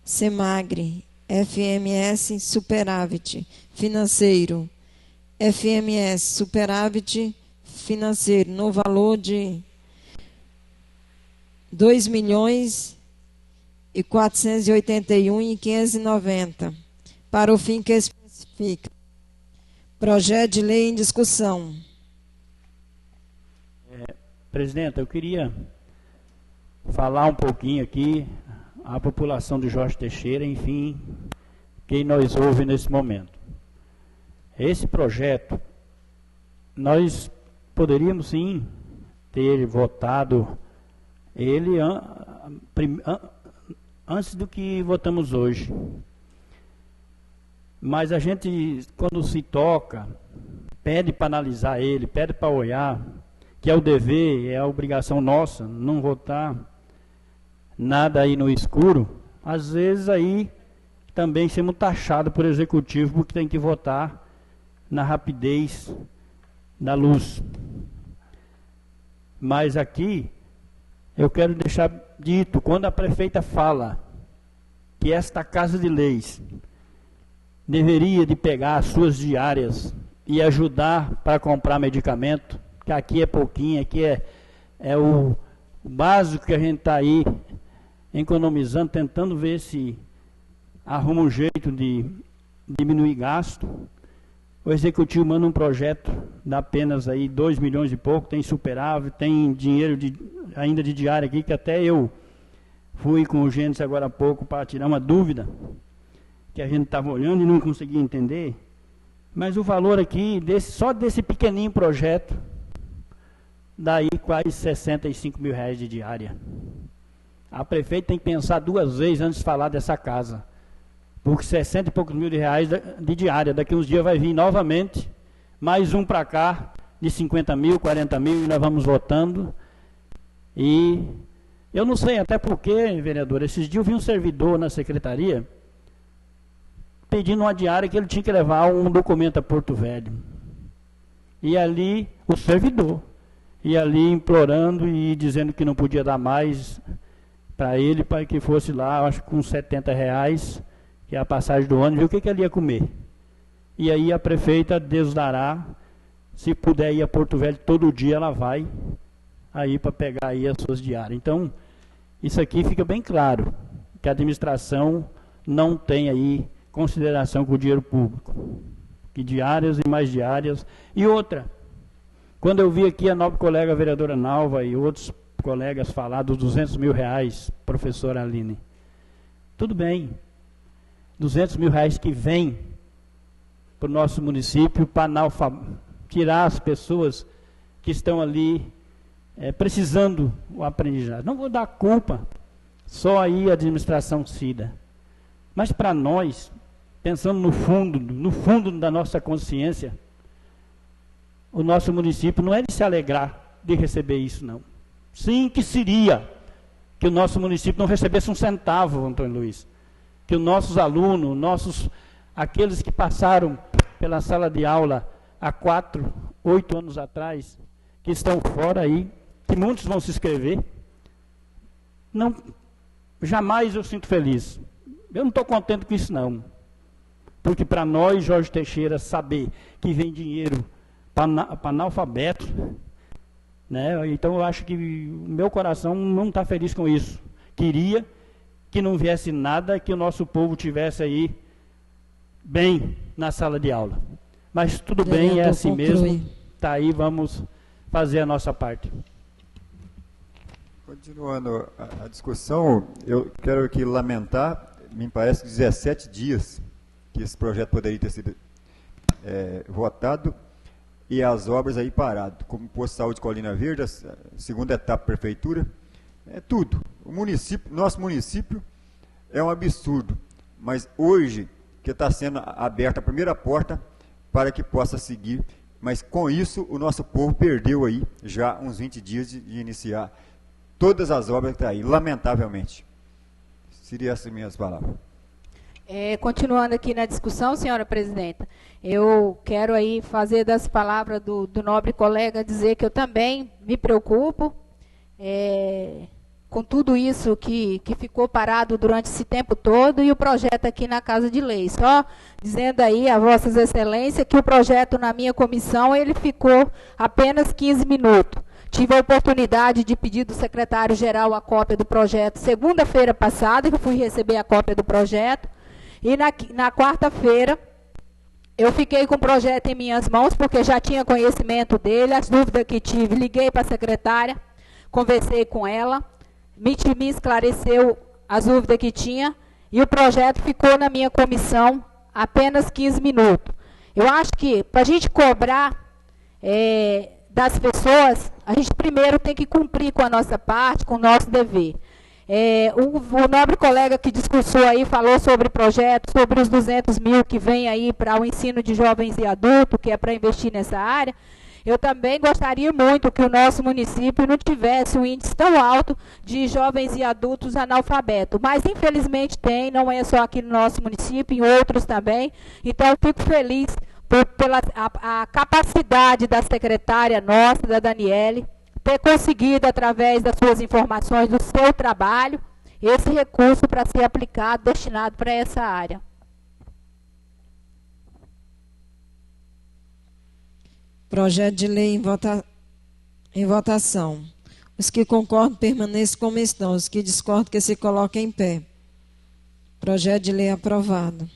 SEMAGRE, FMS Superávit Financeiro, FMS Superávit Financeiro, no valor de R$ 2.481.590, para o fim que especifica. Projeto de lei em discussão. Presidente, eu queria falar um pouquinho aqui à população de Jorge Teixeira, enfim, quem nos ouve nesse momento. Esse projeto, nós poderíamos sim ter votado ele antes do que votamos hoje. Mas a gente, quando se toca, pede para analisar ele, pede para olhar, que é o dever, é a obrigação nossa, não votar nada aí no escuro. Às vezes aí também somos taxados por executivo, porque tem que votar na rapidez da luz. Mas aqui eu quero deixar dito, quando a prefeita fala que esta Casa de Leis deveria de pegar as suas diárias e ajudar para comprar medicamento, que aqui é pouquinho, aqui é o básico que a gente está aí economizando, tentando ver se arruma um jeito de diminuir gasto. O executivo manda um projeto, dá apenas aí 2 milhões e pouco, tem superávit, tem dinheiro ainda de diária aqui, que até eu fui com o Gênesis agora há pouco para tirar uma dúvida, que a gente estava olhando e não conseguia entender. Mas o valor aqui, só desse pequenininho projeto, dá aí quase R$65 mil de diária. A prefeita tem que pensar 2 vezes antes de falar dessa casa. Porque 60 e poucos mil de reais de diária, daqui uns dias vai vir novamente, mais um para cá, de 50 mil, 40 mil, e nós vamos votando. E eu não sei até porque, vereador, esses dias eu vi um servidor na secretaria pedindo uma diária que ele tinha que levar um documento a Porto Velho. E ali, o servidor, e ali implorando e dizendo que não podia dar mais para ele, para que fosse lá, acho que com R$70, que é a passagem do ônibus, o que ele ia comer. E aí a prefeita, Deus dará, se puder ir a Porto Velho todo dia, ela vai aí para pegar aí as suas diárias. Então, isso aqui fica bem claro, que a administração não tem aí consideração com o dinheiro público. Que diárias e mais diárias. E outra, quando eu vi aqui a nobre colega vereadora Nalva e outros colegas falar dos R$200 mil, professora Aline, tudo bem, R$200 mil que vem para o nosso município para tirar as pessoas que estão ali precisando o aprendizado. Não vou dar culpa só aí a administração CIDA, mas para nós, pensando no fundo da nossa consciência, o nosso município não é de se alegrar de receber isso, não. Sim, que seria que o nosso município não recebesse um centavo, Antônio Luiz. Que os nossos alunos, aqueles que passaram pela sala de aula há 4, 8 anos atrás, que estão fora aí, que que muitos vão se inscrever. Não, jamais eu sinto feliz. Eu não estou contente com isso, não. Porque para nós, Jorge Teixeira, saber que vem dinheiro para analfabeto, né? Então eu acho que o meu coração não está feliz com isso. Queria que não viesse nada, que o nosso povo tivesse aí bem na sala de aula. Mas tudo bem, é assim mesmo. Está aí, vamos fazer a nossa parte. Continuando a discussão, eu quero aqui lamentar, me parece que 17 dias que esse projeto poderia ter sido votado e as obras aí parado, como Posto de Saúde Colina Verde, a segunda etapa prefeitura, tudo. O município, nosso município é um absurdo, mas hoje que está sendo aberta a primeira porta para que possa seguir, mas com isso o nosso povo perdeu aí já uns 20 dias de iniciar todas as obras que estão aí, lamentavelmente. Seria essas minhas palavras. Continuando aqui na discussão, senhora presidenta, eu quero aí fazer das palavras do nobre colega dizer que eu também me preocupo com tudo isso que ficou parado durante esse tempo todo e o projeto aqui na Casa de Lei. Só dizendo aí a vossas excelências que o projeto na minha comissão ele ficou apenas 15 minutos. Tive a oportunidade de pedir do secretário-geral a cópia do projeto segunda-feira passada, que eu fui receber a cópia do projeto. E na quarta-feira, eu fiquei com o projeto em minhas mãos, porque já tinha conhecimento dele, as dúvidas que tive, liguei para a secretária, conversei com ela, me esclareceu as dúvidas que tinha, e o projeto ficou na minha comissão apenas 15 minutos. Eu acho que, para a gente cobrar das pessoas, a gente primeiro tem que cumprir com a nossa parte, com o nosso dever. O nobre colega que discursou aí falou sobre o projeto, sobre os 200 mil que vem aí para o ensino de jovens e adultos, que é para investir nessa área. Eu também gostaria muito que o nosso município não tivesse um índice tão alto de jovens e adultos analfabetos. Mas, infelizmente, tem, não é só aqui no nosso município, em outros também. Então, eu fico feliz pela a capacidade da secretária nossa, da Daniele, ter conseguido, através das suas informações, do seu trabalho, esse recurso para ser aplicado, destinado para essa área. Projeto de lei em votação. Os que concordam permaneçam como estão. Os que discordam que se coloquem em pé. Projeto de lei aprovado.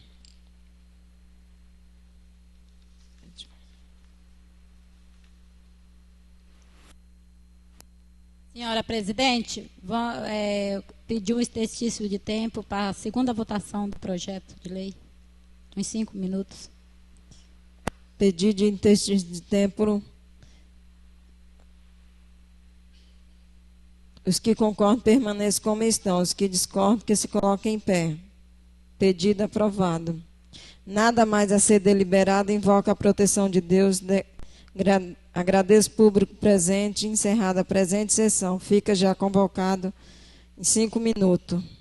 Senhora presidente, pedi um exercício de tempo para a segunda votação do projeto de lei. Uns 5 minutos. Pedido de exercício de tempo. Os que concordam permaneçam como estão. Os que discordam que se coloquem em pé. Pedido aprovado. Nada mais a ser deliberado, invoca a proteção de Deus. Agradeço o público presente. Encerrada a presente sessão. Fica já convocado em 5 minutos.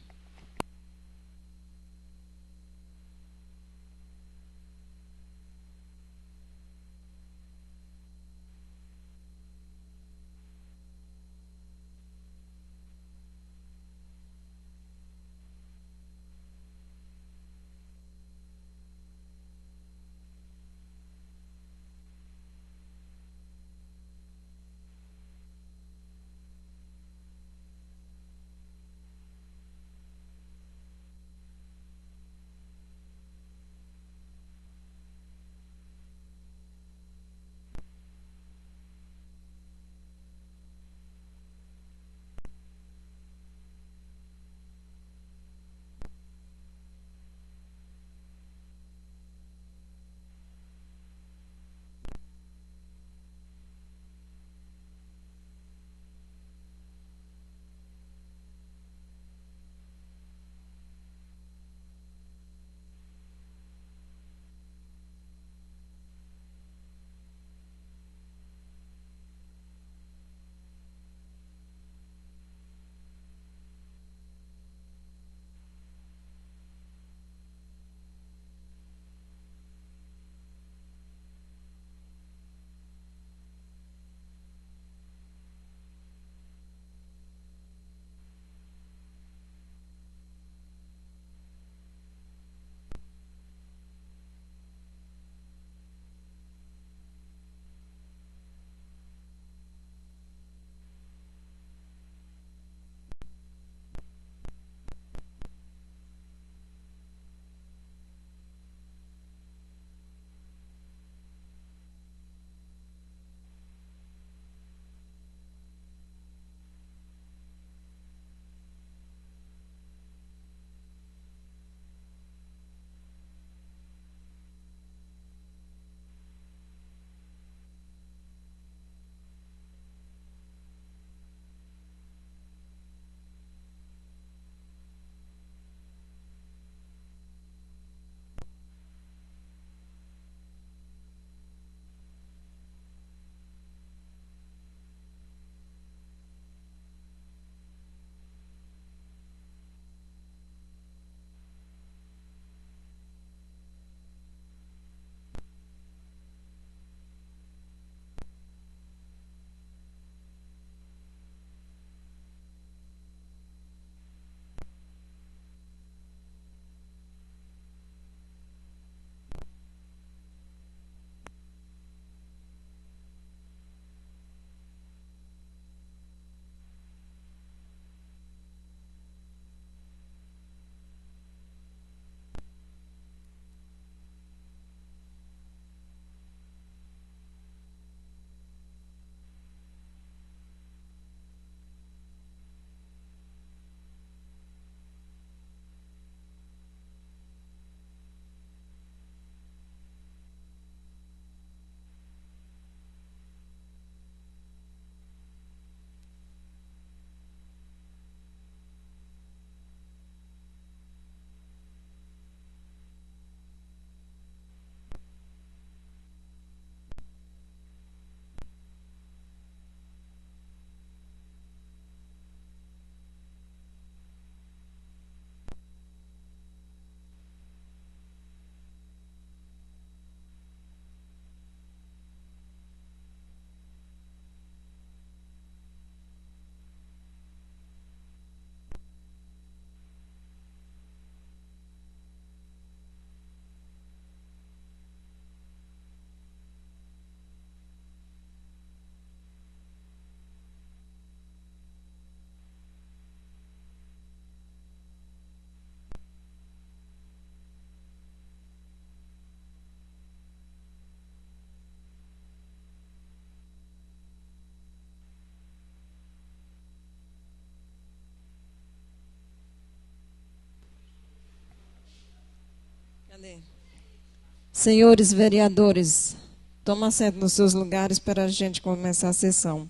Senhores vereadores, toma assento nos seus lugares para a gente começar a sessão.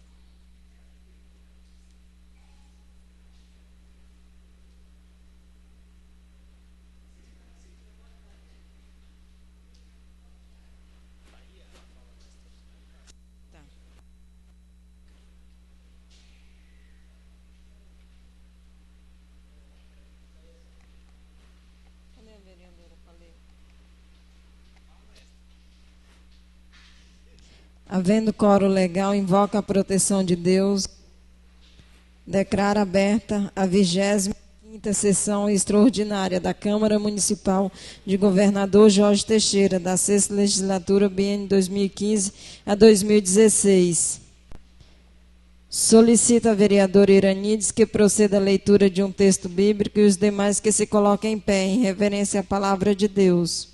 Havendo quórum legal, invoca a proteção de Deus, declara aberta a 25ª sessão extraordinária da Câmara Municipal de Governador Jorge Teixeira, da 6ª Legislatura, biênio 2015 a 2016. Solicita a vereadora Iranides que proceda à leitura de um texto bíblico e os demais que se coloquem em pé, em reverência à palavra de Deus.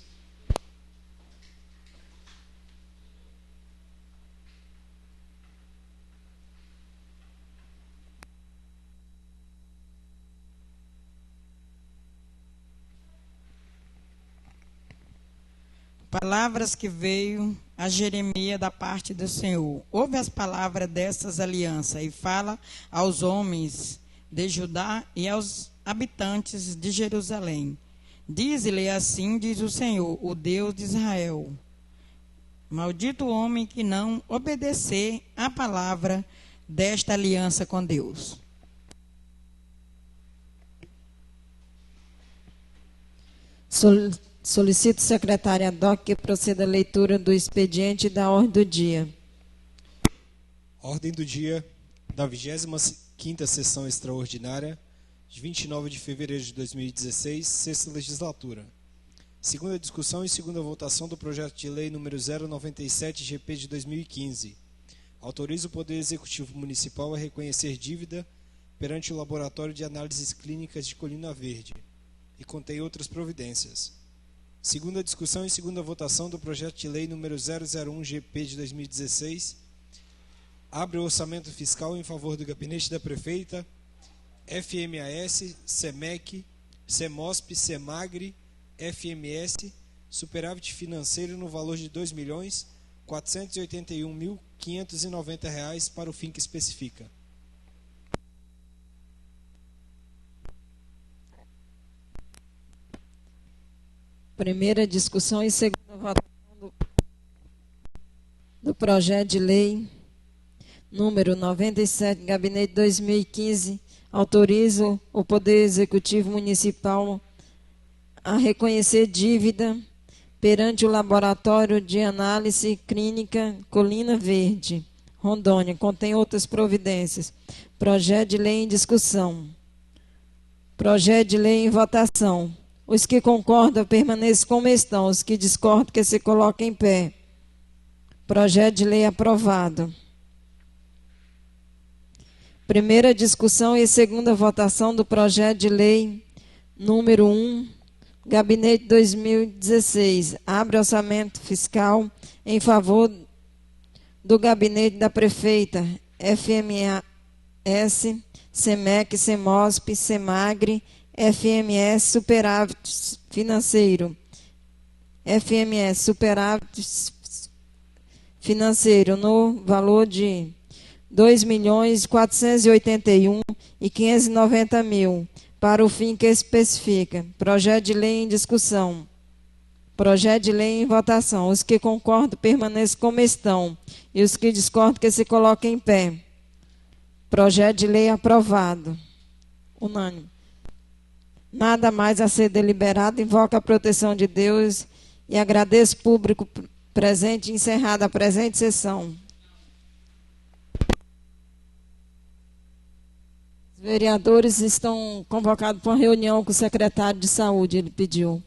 Palavras que veio a Jeremias da parte do Senhor. Ouve as palavras destas alianças e fala aos homens de Judá e aos habitantes de Jerusalém. Diz-lhe assim, diz o Senhor, o Deus de Israel: maldito o homem que não obedecer à palavra desta aliança com Deus. Solicito, secretária Doc, que proceda à leitura do expediente e da ordem do dia. Ordem do dia da 25ª sessão extraordinária, de 29 de fevereiro de 2016, 6ª Legislatura. Segunda discussão e segunda votação do projeto de lei número 097-GP de 2015. Autoriza o Poder Executivo Municipal a reconhecer dívida perante o Laboratório de Análises Clínicas de Colina Verde e contém outras providências. Segunda discussão e segunda votação do projeto de lei número 001-GP de 2016. Abre o orçamento fiscal em favor do gabinete da prefeita, FMAS, SEMEC, SEMOSP, SEMAGRE, FMS, superávit financeiro no valor de R$ 2.481.590 para o fim que especifica. Primeira discussão e segunda votação do projeto de lei número 97, Gabinete 2015, autoriza o Poder Executivo Municipal a reconhecer dívida perante o Laboratório de Análise Clínica Colina Verde, Rondônia. Contém outras providências. Projeto de lei em discussão. Projeto de lei em votação. Os que concordam permaneçam como estão. Os que discordam que se coloquem em pé. Projeto de lei aprovado. Primeira discussão e segunda votação do projeto de lei número 1, Gabinete 2016. Abre orçamento fiscal em favor do gabinete da prefeita, FMAS, SEMEC, SEMOSP, SEMAGRE, FMS superávit financeiro. FMS superávit financeiro no valor de R$ 2.481.590 para o fim que especifica. Projeto de lei em discussão. Projeto de lei em votação. Os que concordam permaneçam como estão e os que discordam que se coloquem em pé. Projeto de lei aprovado. Unânime. Nada mais a ser deliberado, invoca a proteção de Deus e agradeço o público presente, encerrada a presente sessão. Os vereadores estão convocados para uma reunião com o secretário de saúde, ele pediu.